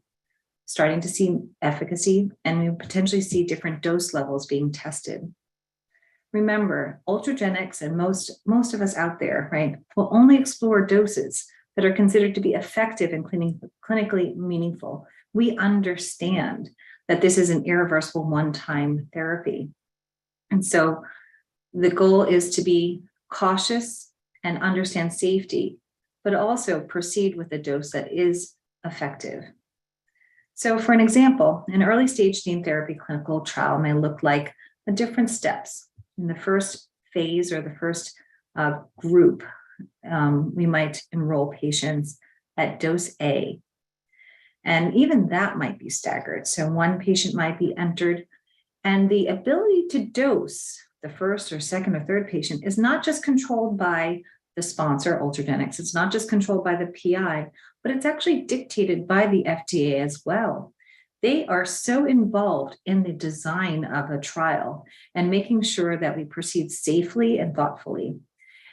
starting to see efficacy, and we potentially see different dose levels being tested. Remember, Ultragenyx and most of us out there, right, will only explore doses that are considered to be effective and clinically meaningful. We understand that this is an irreversible one-time therapy. And so the goal is to be cautious and understand safety, but also proceed with a dose that is effective. So for an example, an early stage gene therapy clinical trial may look like different steps. In the first phase or the first group, we might enroll patients at dose A. And even that might be staggered. So one patient might be entered, and the ability to dose the first or second or third patient is not just controlled by the sponsor, Ultragenyx. It's not just controlled by the PI, but it's actually dictated by the FDA as well. They are so involved in the design of a trial and making sure that we proceed safely and thoughtfully.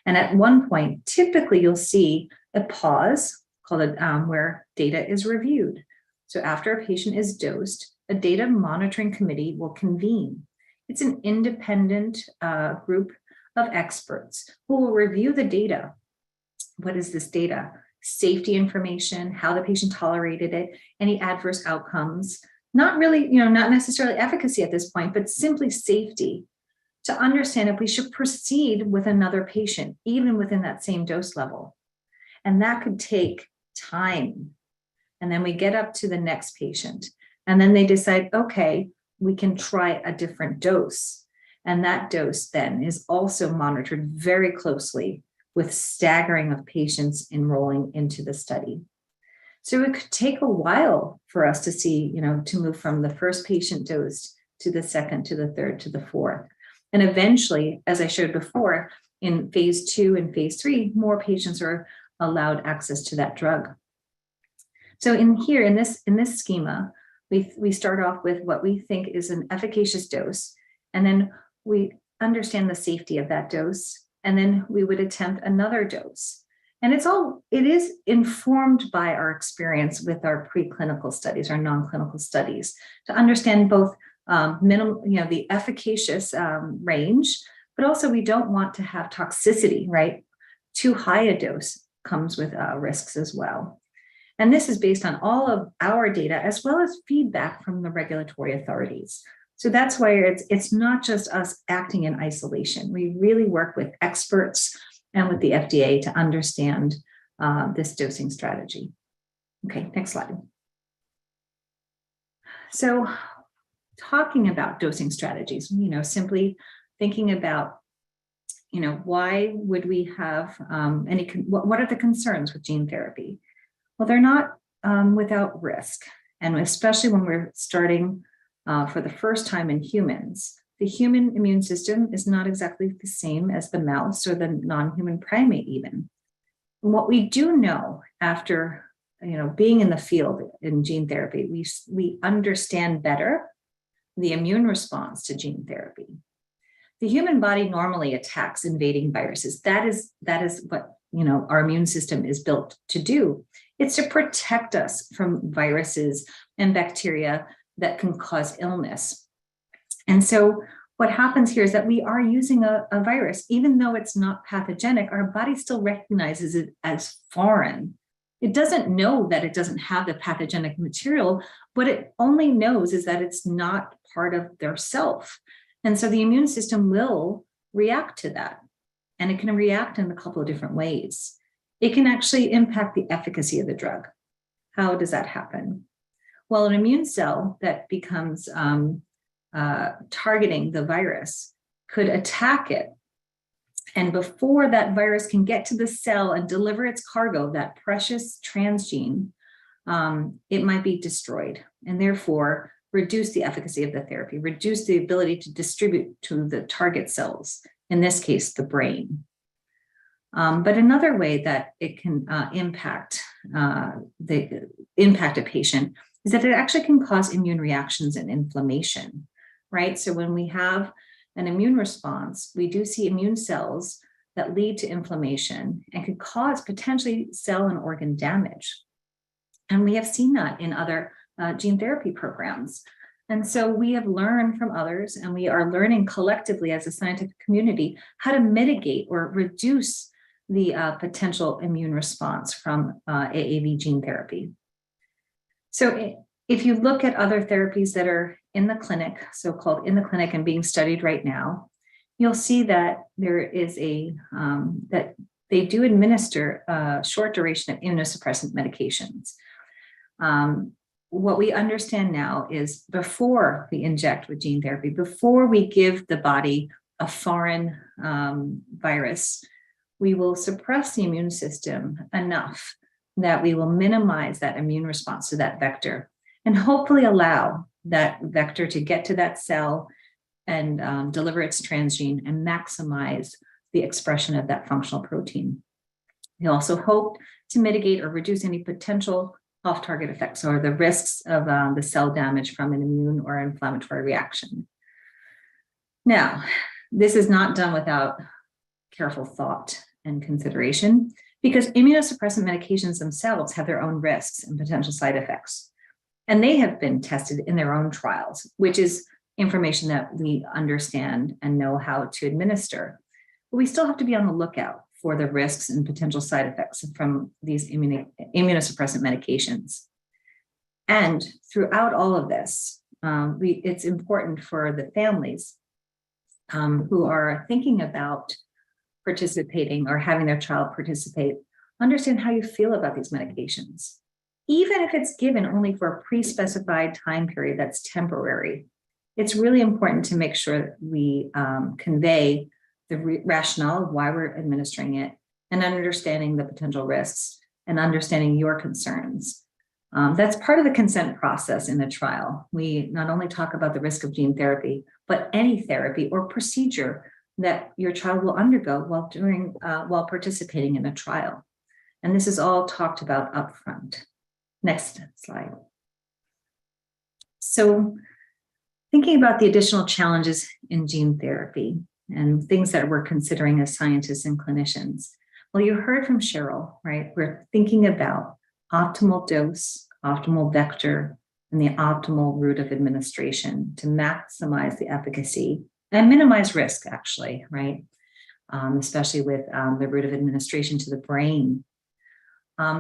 And at one point, typically you'll see a pause called where data is reviewed. So after a patient is dosed, a data monitoring committee will convene. It's an independent group of experts who will review the data. What is this data? Safety information, how the patient tolerated it, any adverse outcomes, not really, not necessarily efficacy at this point, but simply safety, to understand if we should proceed with another patient, even within that same dose level. And that could take time. And then we get up to the next patient, and then they decide, okay, we can try a different dose. And that dose then is also monitored very closely with staggering of patients enrolling into the study. So it could take a while for us to see, to move from the first patient dosed to the second, to the third, to the fourth. And eventually, as I showed before, in phase 2 and phase 3, more patients are allowed access to that drug. So in this schema, we start off with what we think is an efficacious dose, and then we understand the safety of that dose, and then we would attempt another dose. And it is informed by our experience with our preclinical studies, our non-clinical studies, to understand both the efficacious range, but also we don't want to have toxicity, right? Too high a dose comes with risks as well. And this is based on all of our data as well as feedback from the regulatory authorities. So that's why it's not just us acting in isolation. We really work with experts and with the FDA to understand this dosing strategy. Okay, next slide. So talking about dosing strategies, simply thinking about, why would we have what are the concerns with gene therapy? Well, they're not without risk. And especially when we're starting for the first time in humans, the human immune system is not exactly the same as the mouse or the non-human primate even. And what we do know after, being in the field in gene therapy, we understand better the immune response to gene therapy. The human body normally attacks invading viruses. That is what, our immune system is built to do. It's to protect us from viruses and bacteria that can cause illness. And so what happens here is that we are using a virus, even though it's not pathogenic, our body still recognizes it as foreign. It doesn't know that it doesn't have the pathogenic material. What it only knows is that it's not part of their self. And so the immune system will react to that. And it can react in a couple of different ways. It can actually impact the efficacy of the drug. How does that happen? Well, an immune cell that becomes targeting the virus could attack it. And before that virus can get to the cell and deliver its cargo, that precious transgene, it might be destroyed and therefore reduce the efficacy of the therapy, reduce the ability to distribute to the target cells, in this case, the brain. But another way that it can impact a patient is that it actually can cause immune reactions and inflammation, right? So when we have an immune response, we do see immune cells that lead to inflammation and could cause potentially cell and organ damage. And we have seen that in other gene therapy programs. And so we have learned from others, and we are learning collectively as a scientific community how to mitigate or reduce the potential immune response from AAV gene therapy. So if you look at other therapies that are in the clinic, so-called in the clinic and being studied right now, you'll see that there is that they do administer a short duration of immunosuppressant medications. What we understand now is before we inject with gene therapy, before we give the body a foreign virus, we will suppress the immune system enough that we will minimize that immune response to that vector and hopefully allow that vector to get to that cell and deliver its transgene and maximize the expression of that functional protein. We also hope to mitigate or reduce any potential off-target effects or the risks of the cell damage from an immune or inflammatory reaction. Now, this is not done without careful thought and consideration, because immunosuppressant medications themselves have their own risks and potential side effects. And they have been tested in their own trials, which is information that we understand and know how to administer. But we still have to be on the lookout for the risks and potential side effects from these immunosuppressant medications. And throughout all of this, it's important for the families who are thinking about participating or having their child participate, understand how you feel about these medications. Even if it's given only for a pre-specified time period that's temporary, it's really important to make sure that we convey the rationale of why we're administering it and understanding the potential risks and understanding your concerns. That's part of the consent process in the trial. We not only talk about the risk of gene therapy, but any therapy or procedure that your child will undergo while participating in a trial. And this is all talked about upfront. Next slide. So thinking about the additional challenges in gene therapy and things that we're considering as scientists and clinicians. Well, you heard from Cheryl, right? We're thinking about optimal dose, optimal vector, and the optimal route of administration to maximize the efficacy and minimize risk, actually, right? Especially with the route of administration to the brain.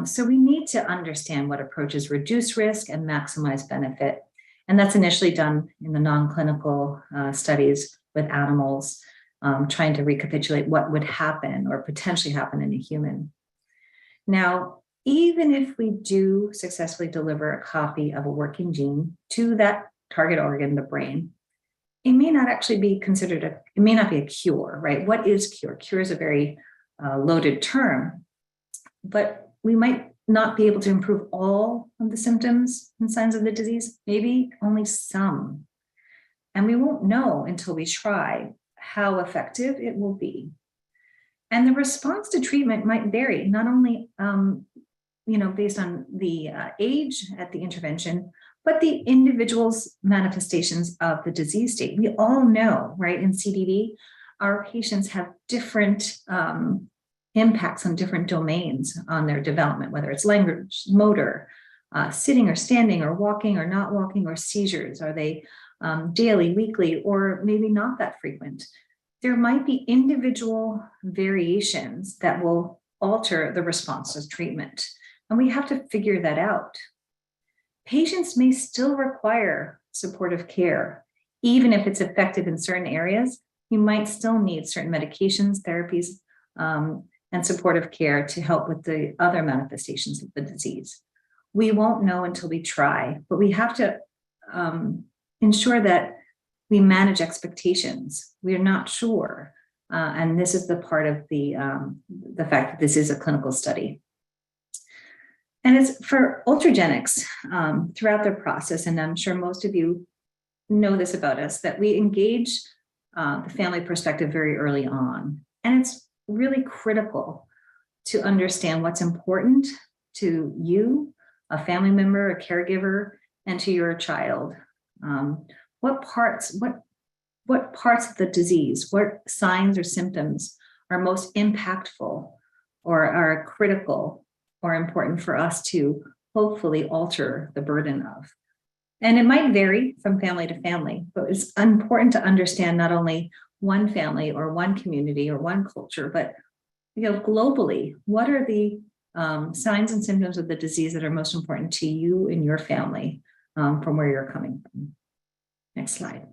So we need to understand what approaches reduce risk and maximize benefit. And that's initially done in the non-clinical studies with animals, trying to recapitulate what would happen or potentially happen in a human. Now, even if we do successfully deliver a copy of a working gene to that target organ, the brain, it may not actually be considered it may not be a cure, right? What is cure? Cure is a very loaded term, but we might not be able to improve all of the symptoms and signs of the disease, maybe only some. And we won't know until we try how effective it will be. And the response to treatment might vary, not only based on the age at the intervention, but the individual's manifestations of the disease state. We all know, right, in CDD, our patients have different impacts on different domains on their development, whether it's language, motor, sitting or standing or walking or not walking, or seizures. Are they daily, weekly, or maybe not that frequent? There might be individual variations that will alter the response to treatment, and we have to figure that out. Patients may still require supportive care. Even if it's effective in certain areas, you might still need certain medications, therapies, and supportive care to help with the other manifestations of the disease. We won't know until we try, but we have to ensure that we manage expectations. We're not sure. And this is the part of the fact that this is a clinical study. And it's for Ultragenyx throughout the process, and I'm sure most of you know this about us, that we engage the family perspective very early on. And it's really critical to understand what's important to you, a family member, a caregiver, and to your child. What parts of the disease, what signs or symptoms are most impactful or are critical or important for us to hopefully alter the burden of. And it might vary from family to family, but it's important to understand not only one family or one community or one culture, but globally, what are the signs and symptoms of the disease that are most important to you and your family from where you're coming from. Next slide.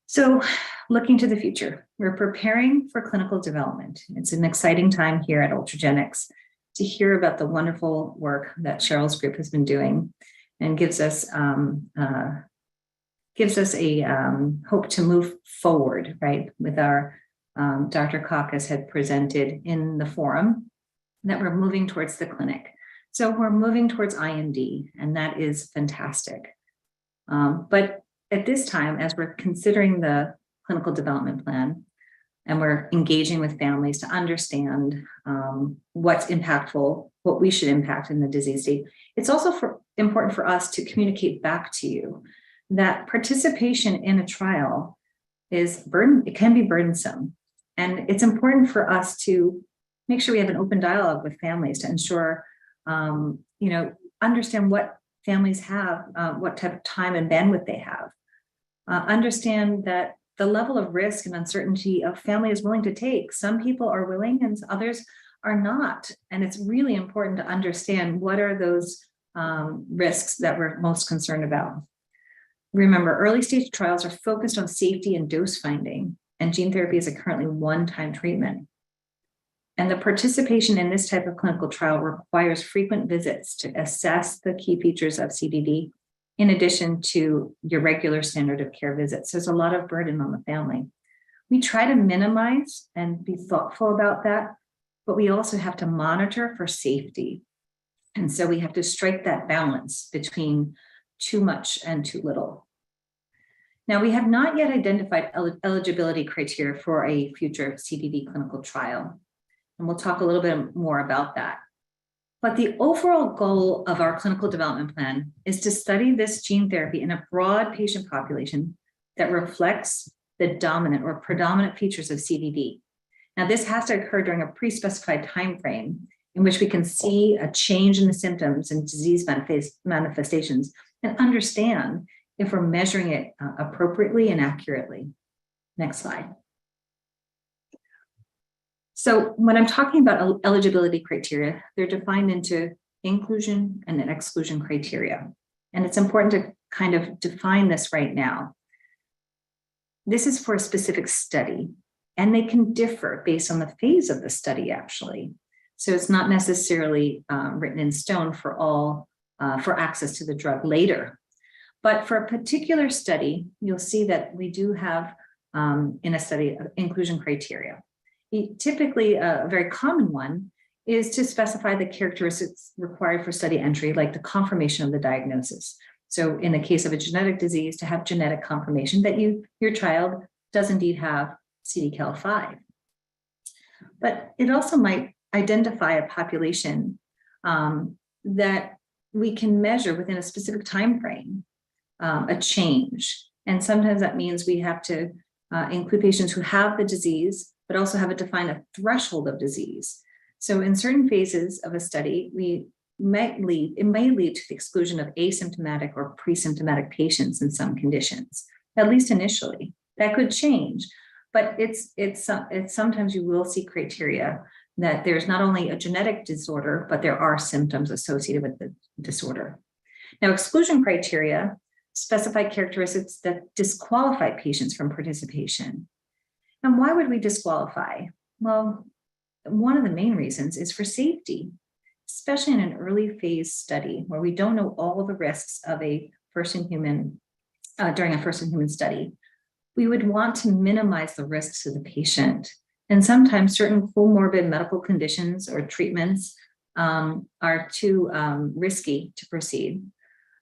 So looking to the future, we're preparing for clinical development. It's an exciting time here at Ultragenyx to hear about the wonderful work that Cheryl's group has been doing, and gives us a hope to move forward, right, with our Dr. Kaukas had presented in the forum that we're moving towards the clinic. So we're moving towards IND, and that is fantastic. But at this time, as we're considering the clinical development plan, and we're engaging with families to understand what's impactful, what we should impact in the disease state, it's also important for us to communicate back to you that participation in a trial it can be burdensome. And it's important for us to make sure we have an open dialogue with families to ensure, understand what families have, what type of time and bandwidth they have. Understand that the level of risk and uncertainty a family is willing to take. Some people are willing and others are not. And it's really important to understand what are those risks that we're most concerned about. Remember, early stage trials are focused on safety and dose finding, and gene therapy is a currently one-time treatment. And the participation in this type of clinical trial requires frequent visits to assess the key features of CDD, in addition to your regular standard of care visits. There's a lot of burden on the family. We try to minimize and be thoughtful about that, but we also have to monitor for safety. And so we have to strike that balance between too much and too little. Now, we have not yet identified eligibility criteria for a future CDD clinical trial. And we'll talk a little bit more about that. But the overall goal of our clinical development plan is to study this gene therapy in a broad patient population that reflects the dominant or predominant features of CDD. Now, this has to occur during a pre-specified time frame in which we can see a change in the symptoms and disease manifestations and understand if we're measuring it appropriately and accurately. Next slide. So when I'm talking about eligibility criteria, they're defined into inclusion and exclusion criteria. And it's important to kind of define this right now. This is for a specific study, and they can differ based on the phase of the study, actually. So it's not necessarily written in stone for all, for access to the drug later. But for a particular study, you'll see that we do have in a study inclusion criteria. Typically, a very common one is to specify the characteristics required for study entry, like the confirmation of the diagnosis. So in the case of a genetic disease, to have genetic confirmation that your child does indeed have CDKL5. But it also might identify a population that we can measure within a specific time frame, a change. And sometimes that means we have to include patients who have the disease, but also have a threshold of disease. So in certain phases of a study, it may lead to the exclusion of asymptomatic or pre-symptomatic patients in some conditions, at least initially. That could change, but it's sometimes you will see criteria that there's not only a genetic disorder, but there are symptoms associated with the disorder. Now, exclusion criteria specify characteristics that disqualify patients from participation. And why would we disqualify? Well, one of the main reasons is for safety, especially in an early phase study where we don't know all the risks of a first-in-human, during a first-in-human study. We would want to minimize the risks to the patient. And sometimes certain comorbid medical conditions or treatments are too risky to proceed.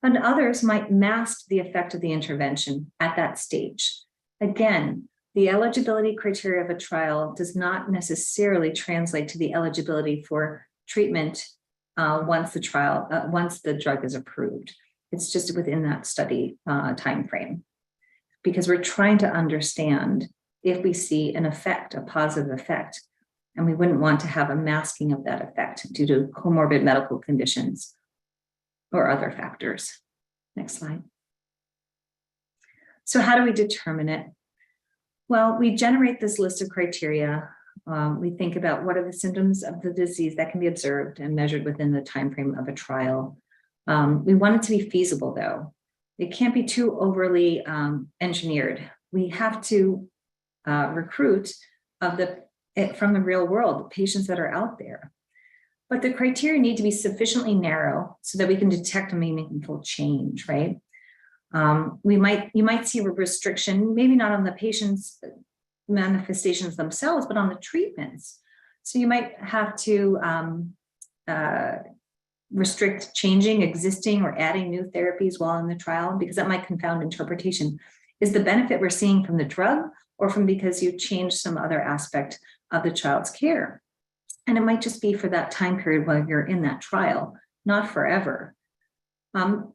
And others might mask the effect of the intervention at that stage. Again, the eligibility criteria of a trial does not necessarily translate to the eligibility for treatment once the drug is approved. It's just within that study timeframe, because we're trying to understand if we see an effect, a positive effect, and we wouldn't want to have a masking of that effect due to comorbid medical conditions or other factors. Next slide. So how do we determine it? Well, we generate this list of criteria. We think about what are the symptoms of the disease that can be observed and measured within the timeframe of a trial. We want it to be feasible, though. It can't be too overly engineered. We have to recruit from the real world, patients that are out there. But the criteria need to be sufficiently narrow so that we can detect a meaningful change, right? You might see a restriction, maybe not on the patient's manifestations themselves, but on the treatments. So you might have to restrict changing existing or adding new therapies while in the trial, because that might confound interpretation. Is the benefit we're seeing from the drug or from because you changed some other aspect of the child's care? And it might just be for that time period while you're in that trial, not forever.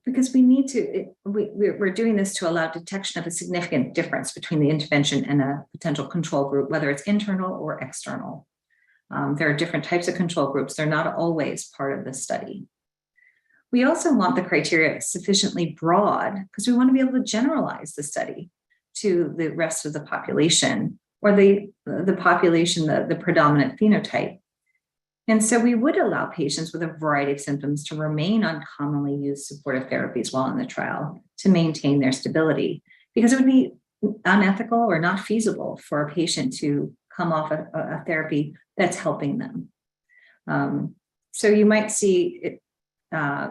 Because we need to, we're doing this to allow detection of a significant difference between the intervention and a potential control group, whether it's internal or external. There are different types of control groups. They're not always part of the study. We also want the criteria sufficiently broad because we want to be able to generalize the study to the rest of the population, or the population, the predominant phenotype. And so we would allow patients with a variety of symptoms to remain on commonly used supportive therapies while in the trial to maintain their stability, because it would be unethical or not feasible for a patient to come off a therapy that's helping them. So you might see it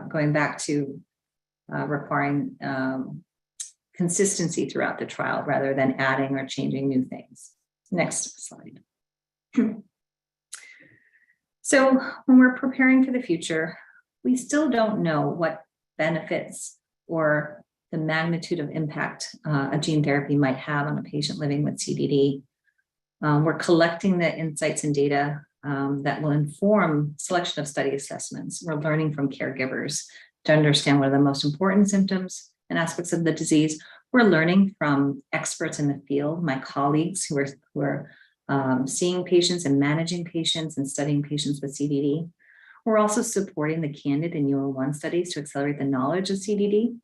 going back to requiring consistency throughout the trial rather than adding or changing new things. Next slide. So when we're preparing for the future, we still don't know what benefits or the magnitude of impact a gene therapy might have on a patient living with CDD. We're collecting the insights and data that will inform selection of study assessments. We're learning from caregivers to understand what are the most important symptoms and aspects of the disease. We're learning from experts in the field, my colleagues who are seeing patients and managing patients and studying patients with CDD. We're also supporting the CANDID and UO1 studies to accelerate the knowledge of CDD.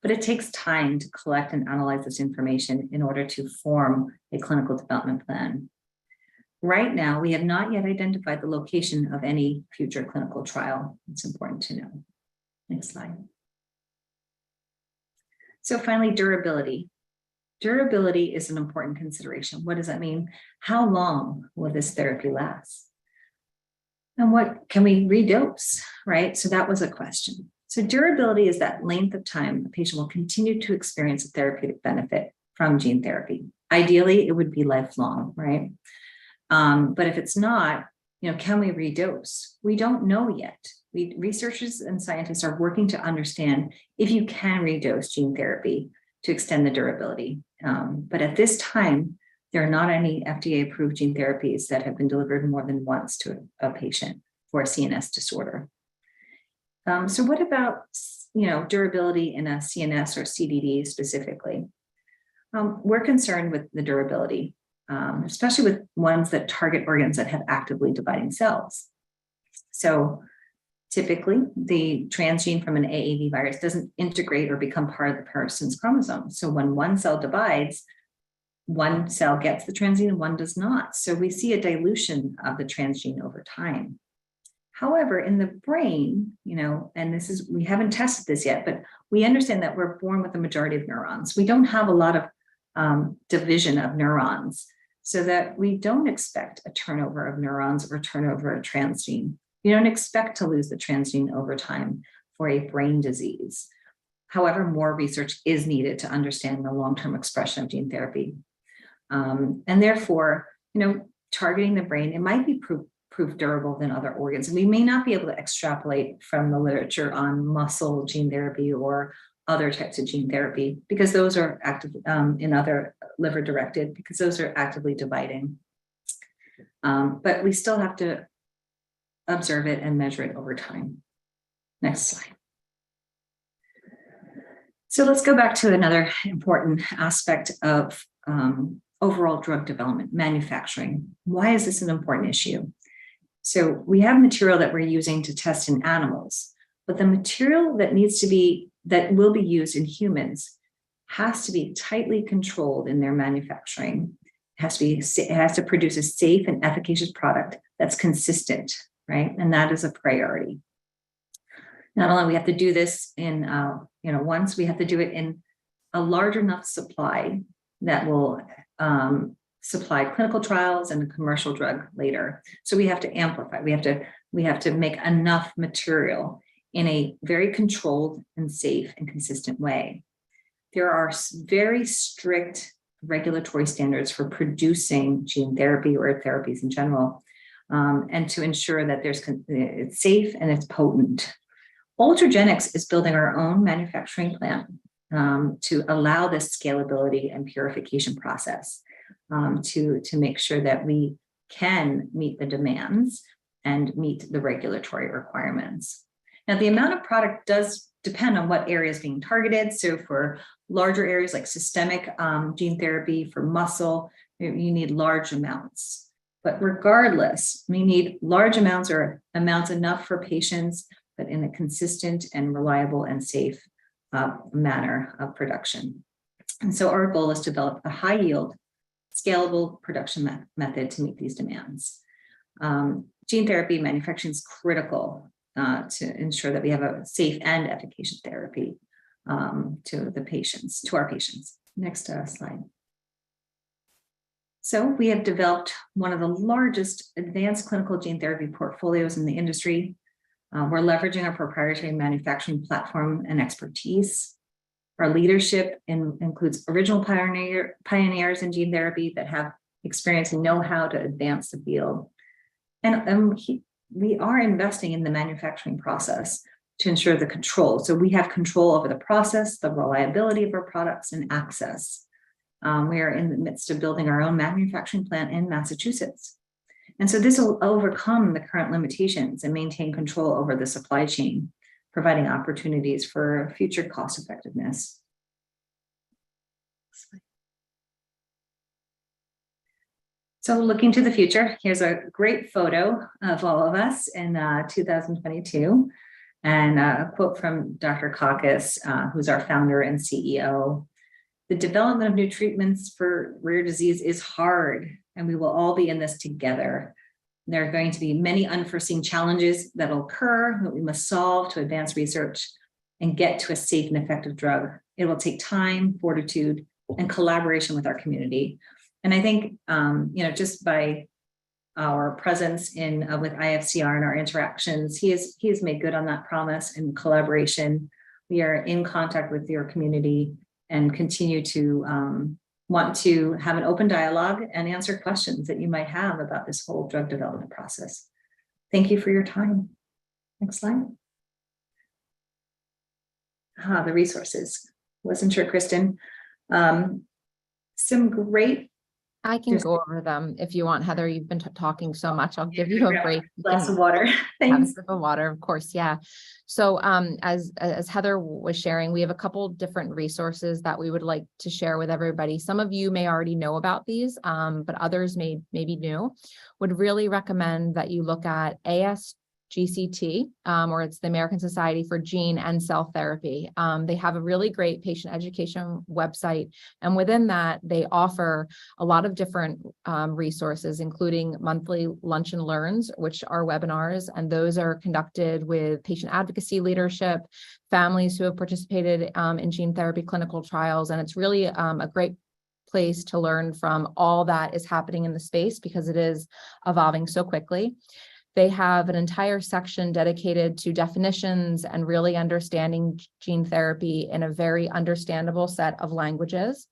But it takes time to collect and analyze this information in order to form a clinical development plan. Right now, we have not yet identified the location of any future clinical trial. It's important to know. Next slide. So finally, durability. Durability is an important consideration. What does that mean? How long will this therapy last? And what can we redose, right? So that was a question. So durability is that length of time the patient will continue to experience a therapeutic benefit from gene therapy. Ideally, it would be lifelong, right? But if it's not, can we redose? We don't know yet. Researchers and scientists are working to understand if you can redose gene therapy to extend the durability. But at this time, there are not any FDA-approved gene therapies that have been delivered more than once to a patient for a CNS disorder. So what about, durability in a CNS or CDD specifically? We're concerned with the durability, especially with ones that target organs that have actively dividing cells. So typically, the transgene from an AAV virus doesn't integrate or become part of the person's chromosome. So when one cell divides, one cell gets the transgene and one does not. So we see a dilution of the transgene over time. However, in the brain, and we haven't tested this yet, but we understand that we're born with the majority of neurons. We don't have a lot of division of neurons, so that we don't expect a turnover of neurons or turnover of transgene. You don't expect to lose the transgene over time for a brain disease. However, more research is needed to understand the long-term expression of gene therapy. And therefore, targeting the brain, it might be proof durable than other organs. And we may not be able to extrapolate from the literature on muscle gene therapy or other types of gene therapy, because those are active in other liver-directed, because those are actively dividing. But we still have to observe it and measure it over time. Next slide. So let's go back to another important aspect of overall drug development, manufacturing. Why is this an important issue? So we have material that we're using to test in animals, but the material that will be used in humans has to be tightly controlled in their manufacturing. It has to produce a safe and efficacious product that's consistent, right? And that is a priority. Not only we have to do this in, once, we have to do it in a large enough supply that will supply clinical trials and a commercial drug later. So we have to amplify. We have to make enough material in a very controlled and safe and consistent way. There are very strict regulatory standards for producing gene therapy or therapies in general, and to ensure that it's safe and it's potent. Ultragenyx is building our own manufacturing plant to allow this scalability and purification process, to make sure that we can meet the demands and meet the regulatory requirements. Now, the amount of product does depend on what area is being targeted. So for larger areas like systemic gene therapy, for muscle, you need large amounts. But regardless, we need large amounts or amounts enough for patients but in a consistent and reliable and safe manner of production. And so our goal is to develop a high yield, scalable production method to meet these demands. Gene therapy manufacturing is critical to ensure that we have a safe and efficacious therapy to our patients. Next slide. So we have developed one of the largest advanced clinical gene therapy portfolios in the industry. We're leveraging our proprietary manufacturing platform and expertise. Our leadership includes original pioneers in gene therapy that have experience and know how to advance the field. And we are investing in the manufacturing process to ensure the control. So we have control over the process, the reliability of our products, and access. We are in the midst of building our own manufacturing plant in Massachusetts. And so this will overcome the current limitations and maintain control over the supply chain, providing opportunities for future cost effectiveness. So looking to the future, here's a great photo of all of us in 2022, and a quote from Dr. Kaukas, who's our founder and CEO. The development of new treatments for rare disease is hard, and we will all be in this together. There are going to be many unforeseen challenges that will occur that we must solve to advance research and get to a safe and effective drug. It will take time, fortitude, and collaboration with our community. And I think, just by our presence with IFCR and our interactions, he has made good on that promise and collaboration. We are in contact with your community and continue to want to have an open dialogue and answer questions that you might have about this whole drug development process. Thank you for your time. Next slide. The resources. Wasn't sure, Kristen. Some great. I can go over them if you want, Heather. You've been talking so much. I'll give you a break. Glass of water. Have a Thanks. sip of water, of course. Yeah. So as Heather was sharing, we have a couple different resources that we would like to share with everybody. Some of you may already know about these, but others may be new. Would really recommend that you look at ASGCT, or it's the American Society for Gene and Cell Therapy. They have a really great patient education website, and within that, they offer a lot of different resources, including monthly lunch and learns, which are webinars, and those are conducted with patient advocacy leadership, families who have participated in gene therapy clinical trials, and it's really a great place to learn from all that is happening in the space because it is evolving so quickly. They have an entire section dedicated to definitions and really understanding gene therapy in a very understandable set of languages.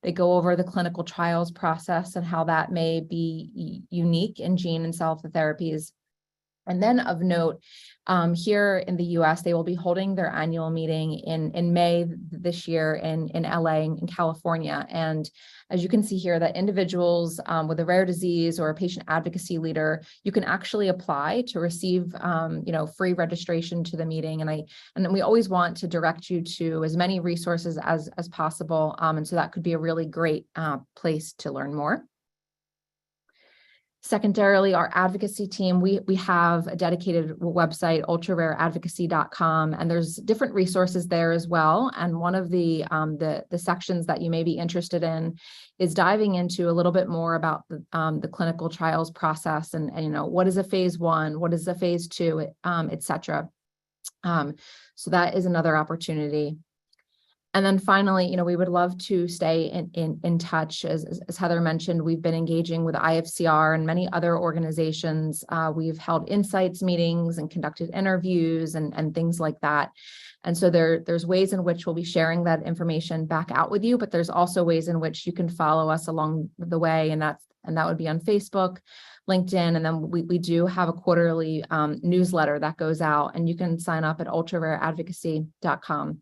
They go over the clinical trials process and how that may be unique in gene and cell therapies. And then of note, here in the US, they will be holding their annual meeting in May this year in LA, in California. And as you can see here, that individuals with a rare disease or a patient advocacy leader, you can actually apply to receive free registration to the meeting. And we always want to direct you to as many resources as possible. And so that could be a really great place to learn more. Secondarily, our advocacy team, we have a dedicated website, ultrarareadvocacy.com, and there's different resources there as well. And one of the sections that you may be interested in is diving into a little bit more about the clinical trials process and what is a phase 1, what is a phase 2, et cetera. So that is another opportunity. And then finally, we would love to stay in touch. As Heather mentioned, we've been engaging with IFCR and many other organizations. We've held insights meetings and conducted interviews and things like that. And so there's ways in which we'll be sharing that information back out with you, but there's also ways in which you can follow us along the way. And that would be on Facebook, LinkedIn, and then we do have a quarterly newsletter that goes out, and you can sign up at ultrarareadvocacy.com.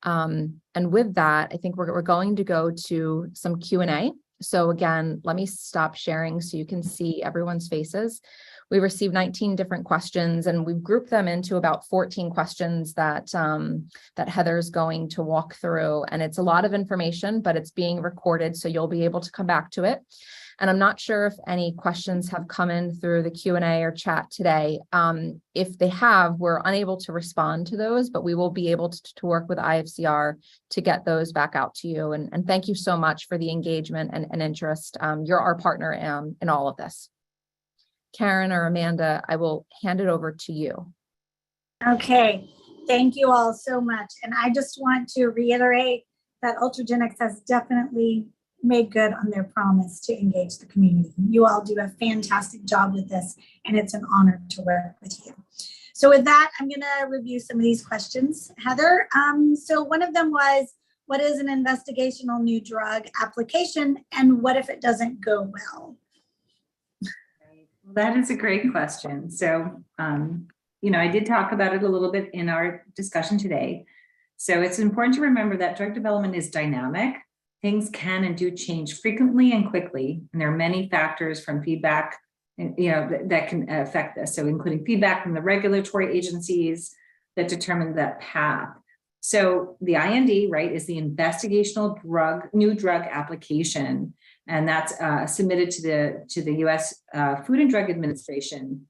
And with that, I think we're going to go to some Q&A. So again, let me stop sharing so you can see everyone's faces. We received 19 different questions, and we've grouped them into about 14 questions that Heather's going to walk through. And it's a lot of information, but it's being recorded, so you'll be able to come back to it. And I'm not sure if any questions have come in through the Q&A or chat today. If they have, we're unable to respond to those, but we will be able to work with IFCR to get those back out to you. And thank you so much for the engagement and interest. You're our partner in all of this. Karen or Amanda, I will hand it over to you. Okay, thank you all so much. And I just want to reiterate that Ultragenyx has definitely made good on their promise to engage the community. You all do a fantastic job with this, and it's an honor to work with you. So with that, I'm going to review some of these questions, Heather. So one of them was, what is an investigational new drug application, and what if it doesn't go well? That is a great question. So, I did talk about it a little bit in our discussion today. So it's important to remember that drug development is dynamic. Things can and do change frequently and quickly. And there are many factors from feedback, that can affect this. So including feedback from the regulatory agencies that determine that path. So the IND, right, is the investigational new drug application. And that's submitted to the U.S. Food and Drug Administration.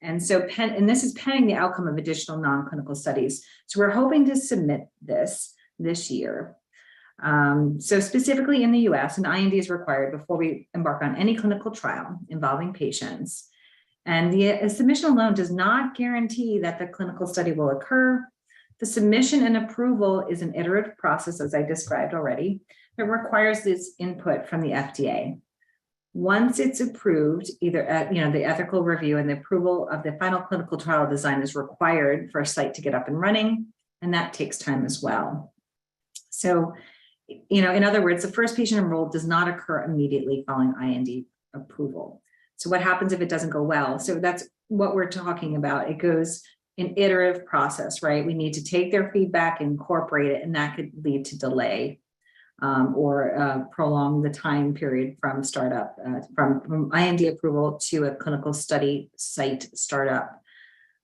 And so, this is pending the outcome of additional non-clinical studies. So we're hoping to submit this year. So specifically in the U.S., an IND is required before we embark on any clinical trial involving patients. And the submission alone does not guarantee that the clinical study will occur. The submission and approval is an iterative process, as I described already. It requires this input from the FDA. Once it's approved, either the ethical review and the approval of the final clinical trial design is required for a site to get up and running, and that takes time as well. So, in other words, the first patient enrolled does not occur immediately following IND approval. So what happens if it doesn't go well? So that's what we're talking about. It goes an iterative process, right? We need to take their feedback, incorporate it, and that could lead to delay. Or prolong the time period from startup, from IND approval to a clinical study site startup.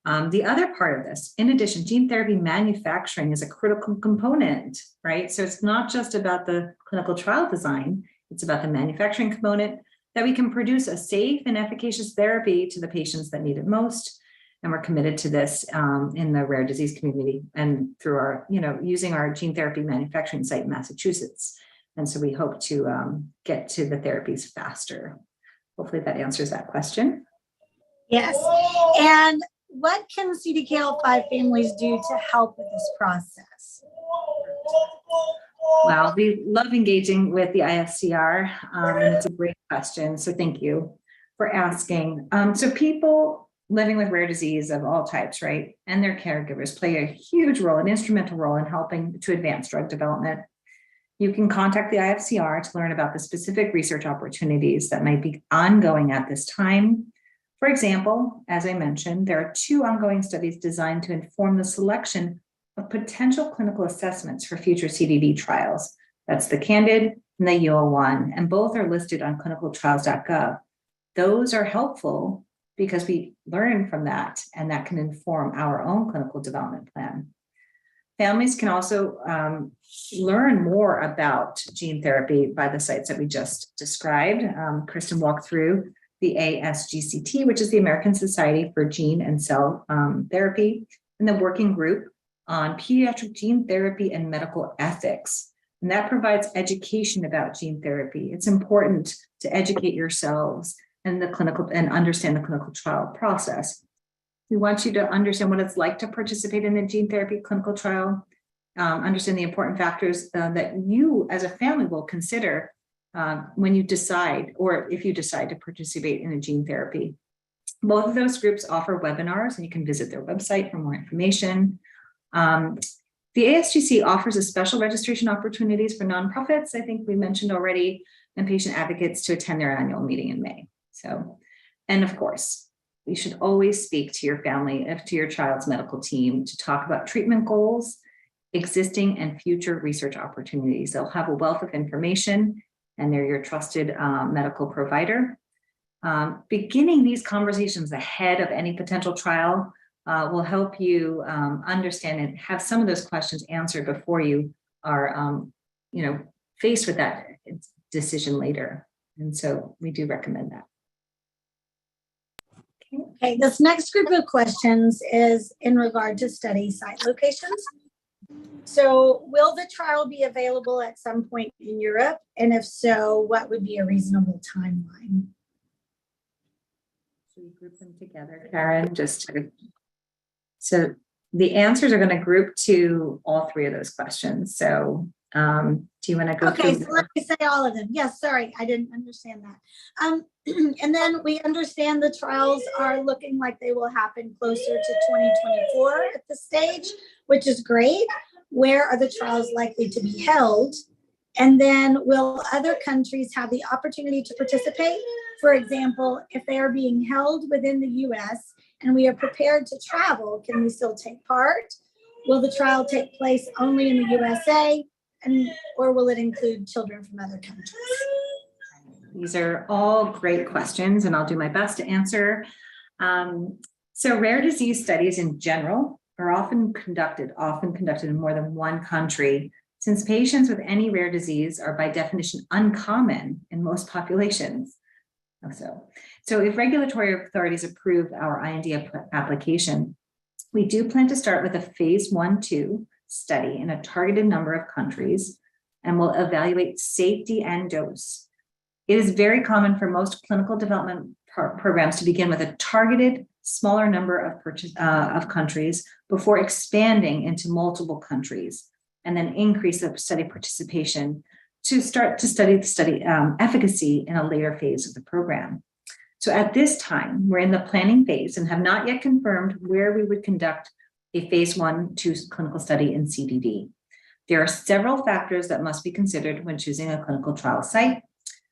The other part of this, in addition, gene therapy manufacturing is a critical component, right? So it's not just about the clinical trial design, it's about the manufacturing component that we can produce a safe and efficacious therapy to the patients that need it most. And we're committed to this in the rare disease community and through our, using our gene therapy manufacturing site in Massachusetts. And so we hope to get to the therapies faster. Hopefully that answers that question. Yes. And what can CDKL5 families do to help with this process? Well, we love engaging with the IFCR, and it's a great question. So thank you for asking. So people living with rare disease of all types, right, and their caregivers play a huge role, an instrumental role in helping to advance drug development. You can contact the IFCR to learn about the specific research opportunities that might be ongoing at this time. For example, as I mentioned, there are 2 ongoing studies designed to inform the selection of potential clinical assessments for future CDD trials. That's the CANDID and the UO1, and both are listed on clinicaltrials.gov. Those are helpful because we learn from that, and that can inform our own clinical development plan. Families can also learn more about gene therapy by the sites that we just described. Kristen walked through the ASGCT, which is the American Society for Gene and Cell Therapy, and the working group on pediatric gene therapy and medical ethics. And that provides education about gene therapy. It's important to educate yourselves and the clinical and understand the clinical trial process. We want you to understand what it's like to participate in a gene therapy clinical trial, understand the important factors that you as a family will consider when you decide, or if you decide to participate in a gene therapy. Both of those groups offer webinars, and you can visit their website for more information. The ASGC offers a special registration opportunities for nonprofits, I think we mentioned already, and patient advocates to attend their annual meeting in May. So, and of course, you should always speak to your family, to your child's medical team to talk about treatment goals, existing and future research opportunities. They'll have a wealth of information, and they're your trusted medical provider. Beginning these conversations ahead of any potential trial will help you understand and have some of those questions answered before you are, faced with that decision later. And so we do recommend that. Okay, this next group of questions is in regard to study site locations. So will the trial be available at some point in Europe? And if so, what would be a reasonable timeline? Should we group them together, Karen? So the answers are going to group to all three of those questions. So do you want to go Okay, through? so let me say all of them. Yes, sorry, I didn't understand that. And then we understand the trials are looking like they will happen closer to 2024 at this stage, which is great. Where are the trials likely to be held? And then will other countries have the opportunity to participate? For example, if they are being held within the US and we are prepared to travel, can we still take part? Will the trial take place only in the USA? Or will it include children from other countries? These are all great questions, and I'll do my best to answer. So rare disease studies in general are often conducted in more than one country, since patients with any rare disease are by definition uncommon in most populations. So if regulatory authorities approve our IND application, we do plan to start with a phase 1/2 study in a targeted number of countries, and will evaluate safety and dose. It is very common for most clinical development programs to begin with a targeted smaller number of countries before expanding into multiple countries, and then increase the study participation to start to study the efficacy in a later phase of the program. So at this time, we're in the planning phase and have not yet confirmed where we would conduct a phase 1/2 clinical study in CDD. There are several factors that must be considered when choosing a clinical trial site.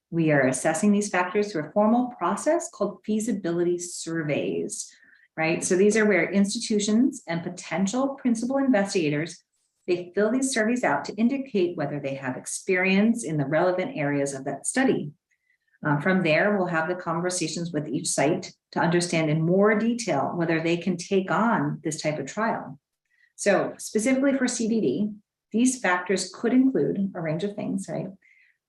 We are assessing these factors through a formal process called feasibility surveys, right? So these are where institutions and potential principal investigators, they fill these surveys out to indicate whether they have experience in the relevant areas of that study. From there, we'll have the conversations with each site to understand in more detail whether they can take on this type of trial. So specifically for CDD, these factors could include a range of things, right?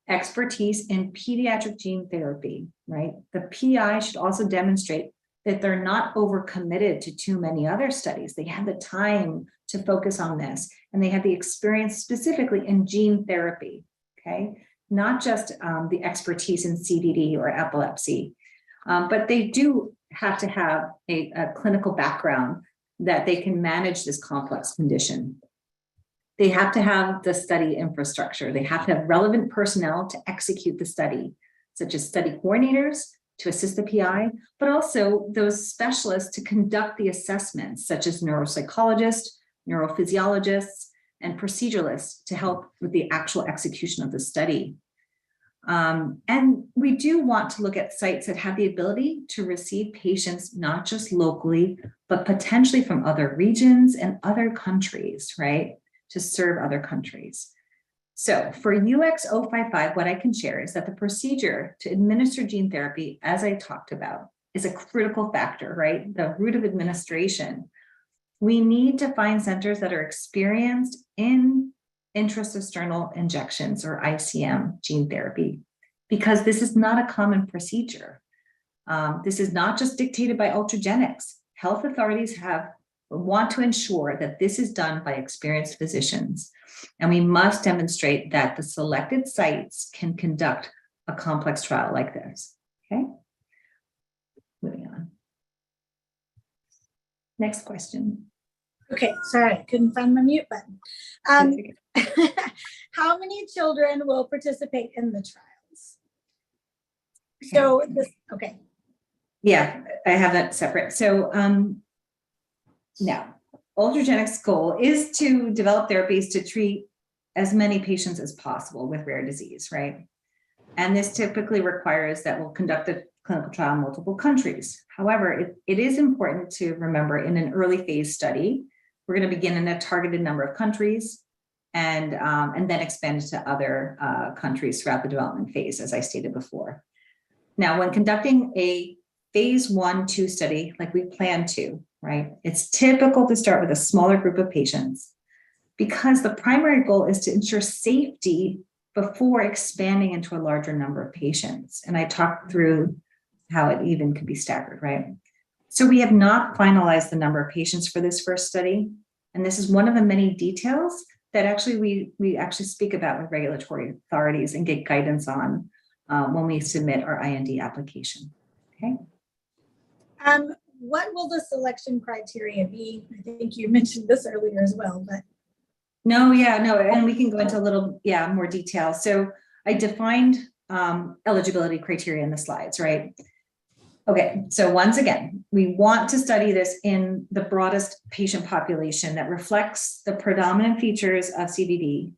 Expertise in pediatric gene therapy, right? The PI should also demonstrate that they're not overcommitted to too many other studies. They have the time to focus on this, and they have the experience specifically in gene therapy, okay? Not just the expertise in CDD or epilepsy, but they do have to have a clinical background that they can manage this complex condition. They have to have the study infrastructure. They have to have relevant personnel to execute the study, such as study coordinators to assist the PI, but also those specialists to conduct the assessments, such as neuropsychologists, neurophysiologists, and proceduralists to help with the actual execution of the study. And we do want to look at sites that have the ability to receive patients, not just locally, but potentially from other regions and other countries, right? To serve other countries. So for UXO55, what I can share is that the procedure to administer gene therapy, as I talked about, is a critical factor, right? The route of administration. We need to find centers that are experienced in intracisternal injections or ICM gene therapy, because this is not a common procedure. This is not just dictated by Ultragenyx. Health authorities want to ensure that this is done by experienced physicians, and we must demonstrate that the selected sites can conduct a complex trial like this. Okay, moving on. Next question. Okay, sorry, couldn't find my mute button. How many children will participate in the trials? So this, okay. Yeah, I have that separate. So now, Ultragenyx's goal is to develop therapies to treat as many patients as possible with rare disease, right? And this typically requires that we'll conduct a clinical trial in multiple countries. However, it is important to remember in an early phase study, we're going to begin in a targeted number of countries and then expand to other countries throughout the development phase, as I stated before. Now, when conducting a phase 1/2 study, like we plan to, right, it's typical to start with a smaller group of patients because the primary goal is to ensure safety before expanding into a larger number of patients. And I talked through how it even could be staggered, right? So we have not finalized the number of patients for this first study. And this is one of the many details that actually we actually speak about with regulatory authorities and get guidance on when we submit our IND application. Okay. What will the selection criteria be? I think you mentioned this earlier as well, but. No, and we can go into a little, more detail. So I defined eligibility criteria in the slides, right? Okay, so once again, we want to study this in the broadest patient population that reflects the predominant features of CDD.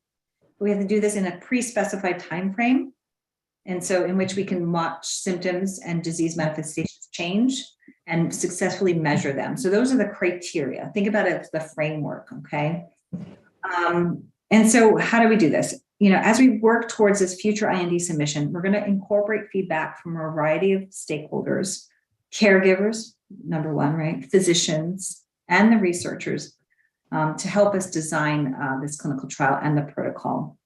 We have to do this in a pre-specified time frame, and so in which we can watch symptoms and disease manifestations change and successfully measure them. So those are the criteria. Think about it as the framework, okay? And so how do we do this? As we work towards this future IND submission, we're going to incorporate feedback from a variety of stakeholders, caregivers, number one, right? Physicians and the researchers to help us design this clinical trial and the protocol.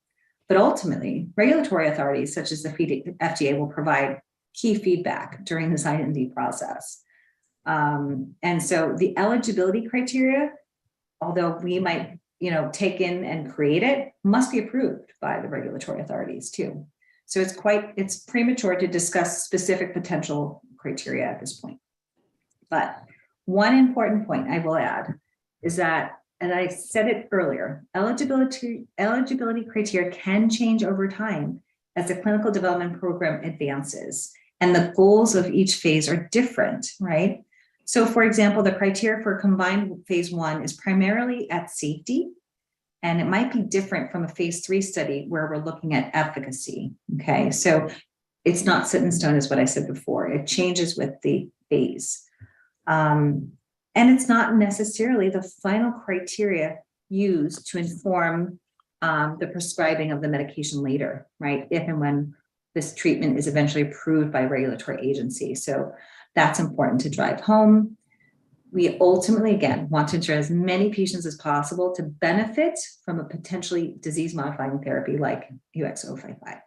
But ultimately, regulatory authorities such as the FDA will provide key feedback during this IND process. And so the eligibility criteria, although we might take in and create it, must be approved by the regulatory authorities too. So it's premature to discuss specific potential criteria at this point. But one important point I will add is that, and I said it earlier, eligibility criteria can change over time as the clinical development program advances, and the goals of each phase are different, right? So for example, the criteria for combined phase 1 is primarily at safety, and it might be different from a phase 3 study where we're looking at efficacy, okay? So it's not set in stone as what I said before. It changes with the phase. And it's not necessarily the final criteria used to inform the prescribing of the medication later, right? If and when this treatment is eventually approved by a regulatory agency. So that's important to drive home. We ultimately, again, want to ensure as many patients as possible to benefit from a potentially disease-modifying therapy like UXO55.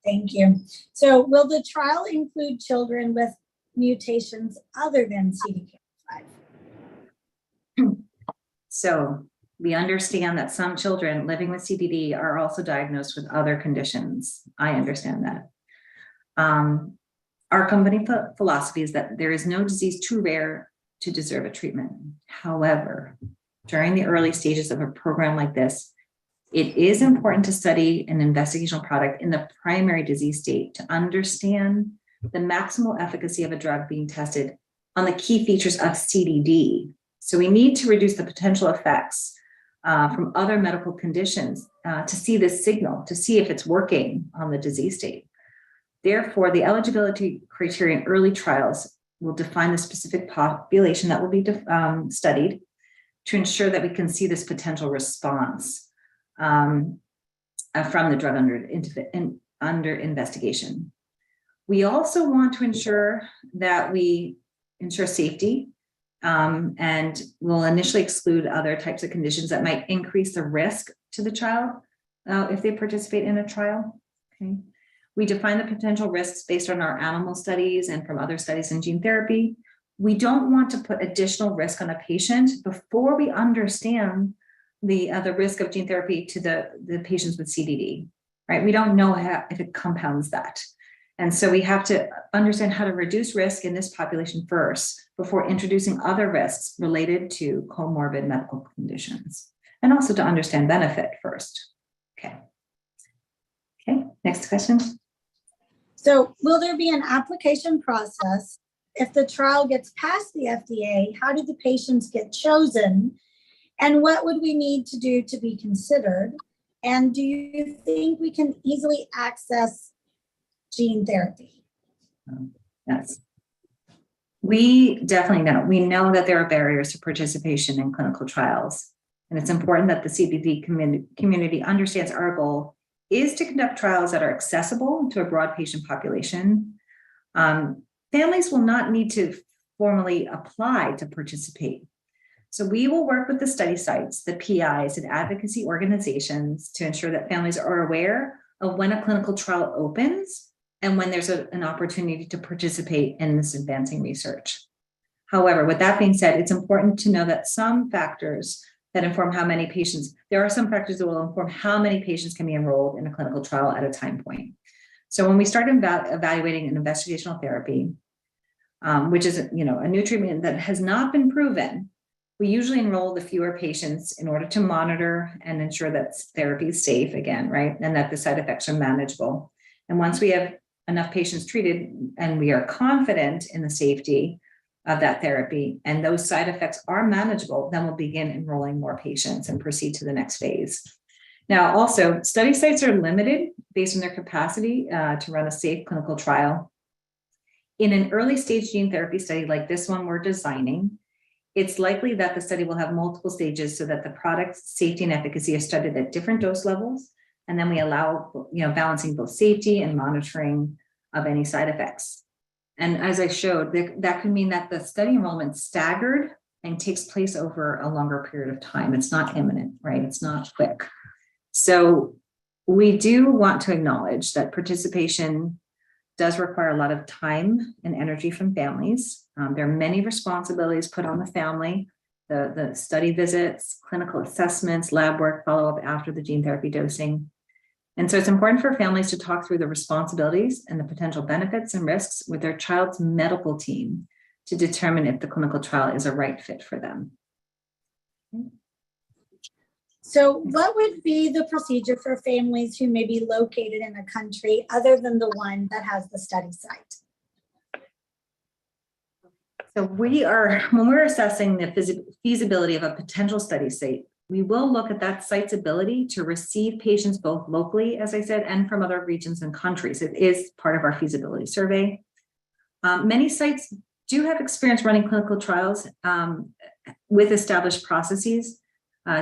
Thank you. So will the trial include children with mutations other than CDKL5? So we understand that some children living with CDD are also diagnosed with other conditions. I understand that. Our company philosophy is that there is no disease too rare to deserve a treatment. However, during the early stages of a program like this, it is important to study an investigational product in the primary disease state to understand the maximal efficacy of a drug being tested on the key features of CDD. So we need to reduce the potential effects from other medical conditions to see this signal, to see if it's working on the disease state. Therefore, the eligibility criteria in early trials will define the specific population that will be studied to ensure that we can see this potential response from the drug under investigation. We also want to ensure that we ensure safety and will initially exclude other types of conditions that might increase the risk to the child if they participate in a trial. Okay. We define the potential risks based on our animal studies and from other studies in gene therapy. We don't want to put additional risk on a patient before we understand the risk of gene therapy to the patients with CDD, right? We don't know if it compounds that. And so we have to understand how to reduce risk in this population first before introducing other risks related to comorbid medical conditions, and also to understand benefit first. Okay, next question. So will there be an application process? If the trial gets past the FDA, how do the patients get chosen? And what would we need to do to be considered? And do you think we can easily access gene therapy? Yes. We definitely know. We know that there are barriers to participation in clinical trials. And it's important that the CDD community understands our goal is to conduct trials that are accessible to a broad patient population. Families will not need to formally apply to participate. So we will work with the study sites, the PIs, and advocacy organizations to ensure that families are aware of when a clinical trial opens and when there's an opportunity to participate in this advancing research. However, with that being said, it's important to know that some factors that inform how many patients, there are some factors that will inform how many patients can be enrolled in a clinical trial at a time point. So when we start evaluating an investigational therapy, which is a new treatment that has not been proven, we usually enroll the fewer patients in order to monitor and ensure that therapy is safe again, right? And that the side effects are manageable. And once we have enough patients treated and we are confident in the safety of that therapy and those side effects are manageable, then we'll begin enrolling more patients and proceed to the next phase. Now, also, study sites are limited based on their capacity to run a safe clinical trial. In an early stage gene therapy study like this one we're designing, it's likely that the study will have multiple stages so that the product's safety and efficacy are studied at different dose levels. And then we allow, balancing both safety and monitoring of any side effects. And as I showed, that could mean that the study enrollment staggered and takes place over a longer period of time. It's not imminent, right? It's not quick. So we do want to acknowledge that participation does require a lot of time and energy from families. There are many responsibilities put on the family, the study visits, clinical assessments, lab work, follow-up after the gene therapy dosing. And so it's important for families to talk through the responsibilities and the potential benefits and risks with their child's medical team to determine if the clinical trial is a right fit for them. So what would be the procedure for families who may be located in a country other than the one that has the study site? So when we're assessing the feasibility of a potential study site, we will look at that site's ability to receive patients both locally, as I said, and from other regions and countries. It is part of our feasibility survey. Many sites do have experience running clinical trials with established processes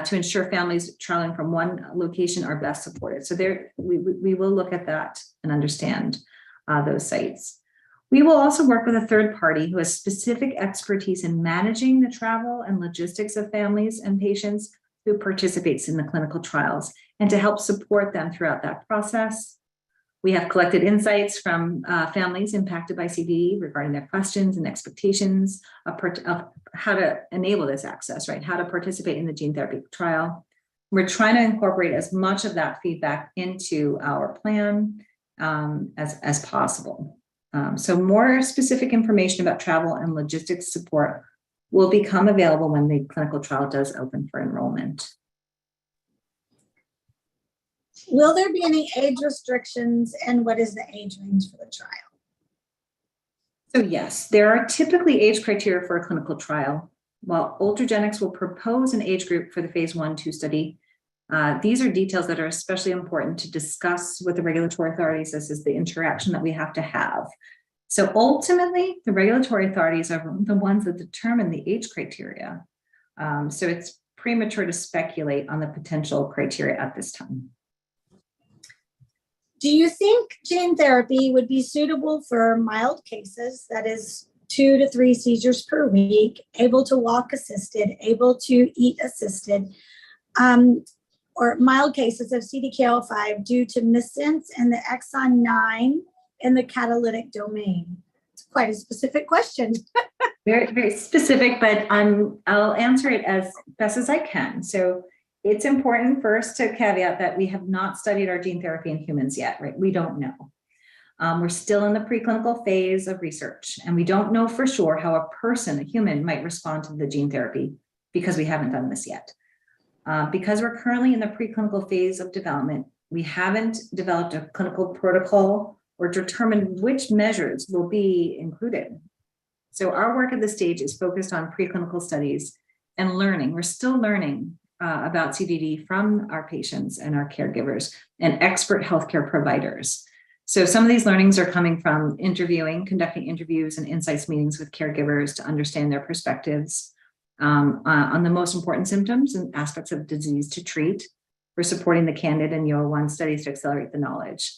to ensure families traveling from one location are best supported. So we will look at that and understand those sites. We will also work with a third party who has specific expertise in managing the travel and logistics of families and patients who participates in the clinical trials and to help support them throughout that process. We have collected insights from families impacted by CDD regarding their questions and expectations of how to enable this access, right? How to participate in the gene therapy trial. We're trying to incorporate as much of that feedback into our plan as possible. So more specific information about travel and logistics support will become available when the clinical trial does open for enrollment. Will there be any age restrictions, and what is the age range for the trial? So yes, there are typically age criteria for a clinical trial. While Ultragenyx will propose an age group for the phase 1/2 study, these are details that are especially important to discuss with the regulatory authorities. This is the interaction that we have to have. So ultimately, the regulatory authorities are the ones that determine the age criteria. So it's premature to speculate on the potential criteria at this time. Do you think gene therapy would be suitable for mild cases, that is 2 to 3 seizures per week, able to walk assisted, able to eat assisted, or mild cases of CDKL5 due to missense in the exon 9 in the catalytic domain? It's quite a specific question. Very, very specific, but I'll answer it as best as I can. So it's important first to caveat that we have not studied our gene therapy in humans yet, right? We don't know. We're still in the preclinical phase of research, and we don't know for sure how a human might respond to the gene therapy because we haven't done this yet. Because we're currently in the preclinical phase of development, we haven't developed a clinical protocol or determined which measures will be included. So our work at this stage is focused on preclinical studies and learning. We're still learning about CDD from our patients and our caregivers and expert healthcare providers. So some of these learnings are coming from conducting interviews and insights meetings with caregivers to understand their perspectives on the most important symptoms and aspects of disease to treat. for supporting the candidate and UO1 studies to accelerate the knowledge.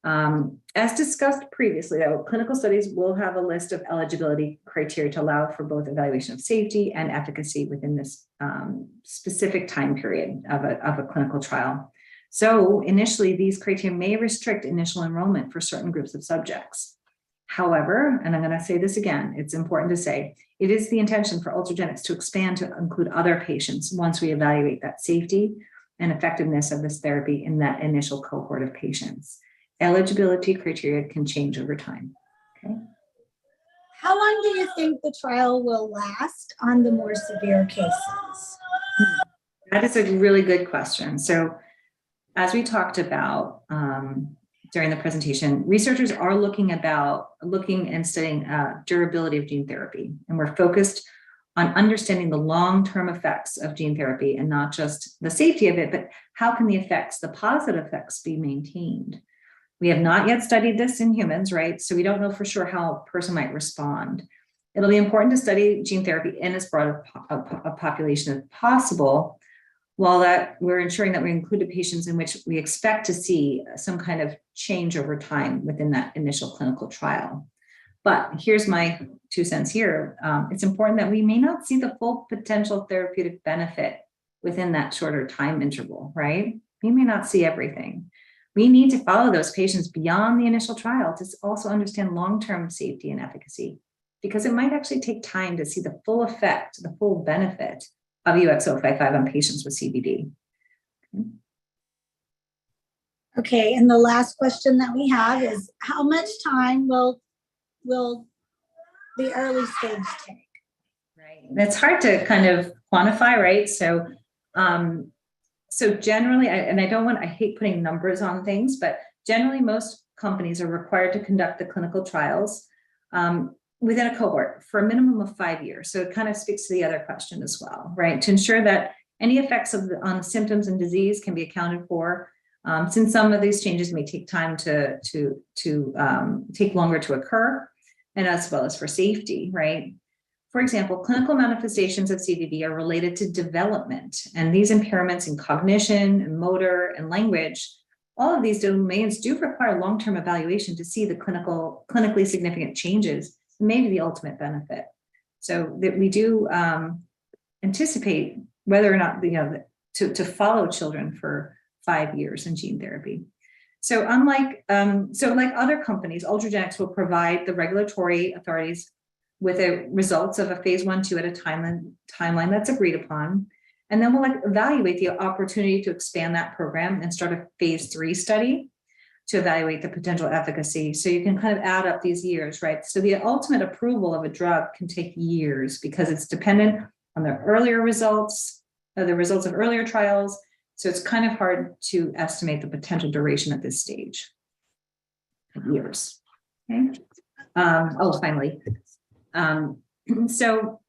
As discussed previously, though, clinical studies will have a list of eligibility criteria to allow for both evaluation of safety and efficacy within this specific time period of a clinical trial. So initially, these criteria may restrict initial enrollment for certain groups of subjects. However, and I'm going to say this again, it's important to say, it is the intention for Ultragenyx to expand to include other patients once we evaluate that safety and effectiveness of this therapy in that initial cohort of patients. Eligibility criteria can change over time. Okay. How long do you think the trial will last on the more severe cases? That is a really good question. So as we talked about during the presentation, researchers are looking and studying durability of gene therapy. And we're focused on understanding the long-term effects of gene therapy and not just the safety of it, but how can the positive effects be maintained? We have not yet studied this in humans, right? So we don't know for sure how a person might respond. It'll be important to study gene therapy in as broad a population as possible, while that we're ensuring that we include the patients in which we expect to see some kind of change over time within that initial clinical trial. But here's my 2 cents here. It's important that we may not see the full potential therapeutic benefit within that shorter time interval, right? We may not see everything. We need to follow those patients beyond the initial trial to also understand long-term safety and efficacy, because it might actually take time to see the full effect, the full benefit of UXO55 on patients with CVD. Okay, and the last question that we have is, how much time will the early stage take? Right, that's hard to kind of quantify, right? So generally, I hate putting numbers on things, but generally most companies are required to conduct the clinical trials within a cohort for a minimum of 5 years. So it kind of speaks to the other question as well, right? To ensure that any effects on symptoms and disease can be accounted for, since some of these changes may take time to take longer to occur, and as well as for safety, right? For example, clinical manifestations of CVD are related to development, and these impairments in cognition, and motor, and language, all of these domains do require long-term evaluation to see the clinically significant changes, maybe the ultimate benefit. So that we do anticipate whether or not to follow children for 5 years in gene therapy. So like other companies, Ultragenyx will provide the regulatory authorities with the results of a phase 1/2 at a timeline that's agreed upon. And then we'll evaluate the opportunity to expand that program and start a phase 3 study to evaluate the potential efficacy. So you can kind of add up these years, right? So the ultimate approval of a drug can take years because it's dependent on the earlier results, the results of earlier trials. So it's kind of hard to estimate the potential duration at this stage. Years. Okay. Finally. So,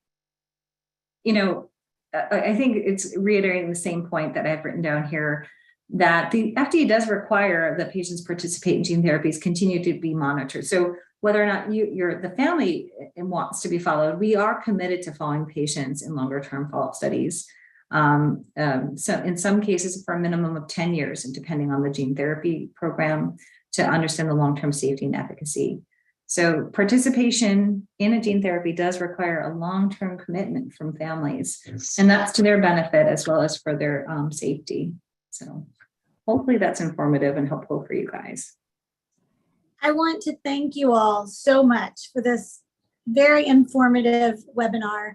I think it's reiterating the same point that I've written down here, that the FDA does require that patients participate in gene therapies continue to be monitored. So whether or not the family wants to be followed, we are committed to following patients in longer term follow-up studies. So in some cases for a minimum of 10 years, and depending on the gene therapy program, to understand the long-term safety and efficacy. So participation in a gene therapy does require a long-term commitment from families, and that's to their benefit as well as for their safety. So hopefully that's informative and helpful for you guys. I want to thank you all so much for this very informative webinar.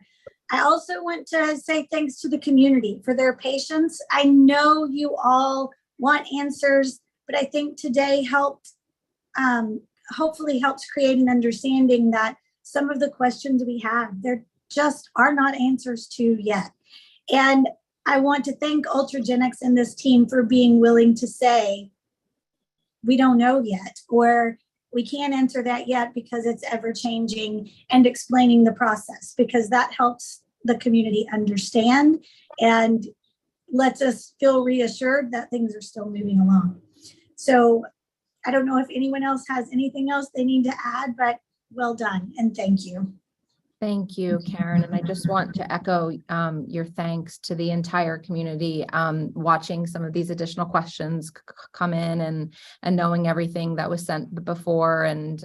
I also want to say thanks to the community for their patience. I know you all want answers, but I think today hopefully helps create an understanding that some of the questions we have, there just are not answers to yet. And I want to thank Ultragenyx and this team for being willing to say, we don't know yet, or we can't answer that yet because it's ever changing, and explaining the process, because that helps the community understand and lets us feel reassured that things are still moving along. So I don't know if anyone else has anything else they need to add, but well done and thank you. Thank you, Karen. And I just want to echo your thanks to the entire community, watching some of these additional questions come in and knowing everything that was sent before, and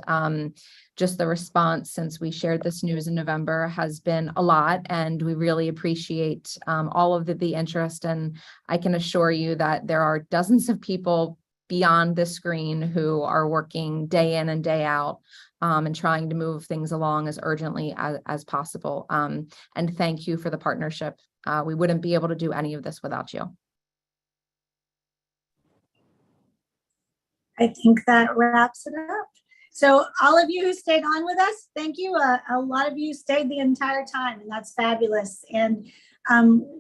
just the response since we shared this news in November has been a lot, and we really appreciate all of the interest. And I can assure you that there are dozens of people beyond the screen who are working day in and day out and trying to move things along as urgently as possible. And thank you for the partnership. We wouldn't be able to do any of this without you. I think that wraps it up. So all of you who stayed on with us, thank you. A lot of you stayed the entire time, and that's fabulous. And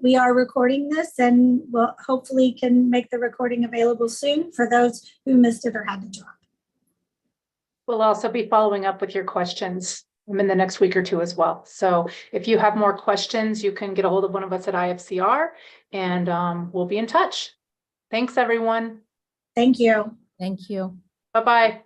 we are recording this, and we'll hopefully can make the recording available soon for those who missed it or had to drop. We'll also be following up with your questions in the next week or two as well. So if you have more questions, you can get a hold of one of us at IFCR, and we'll be in touch. Thanks, everyone. Thank you. Thank you. Bye-bye.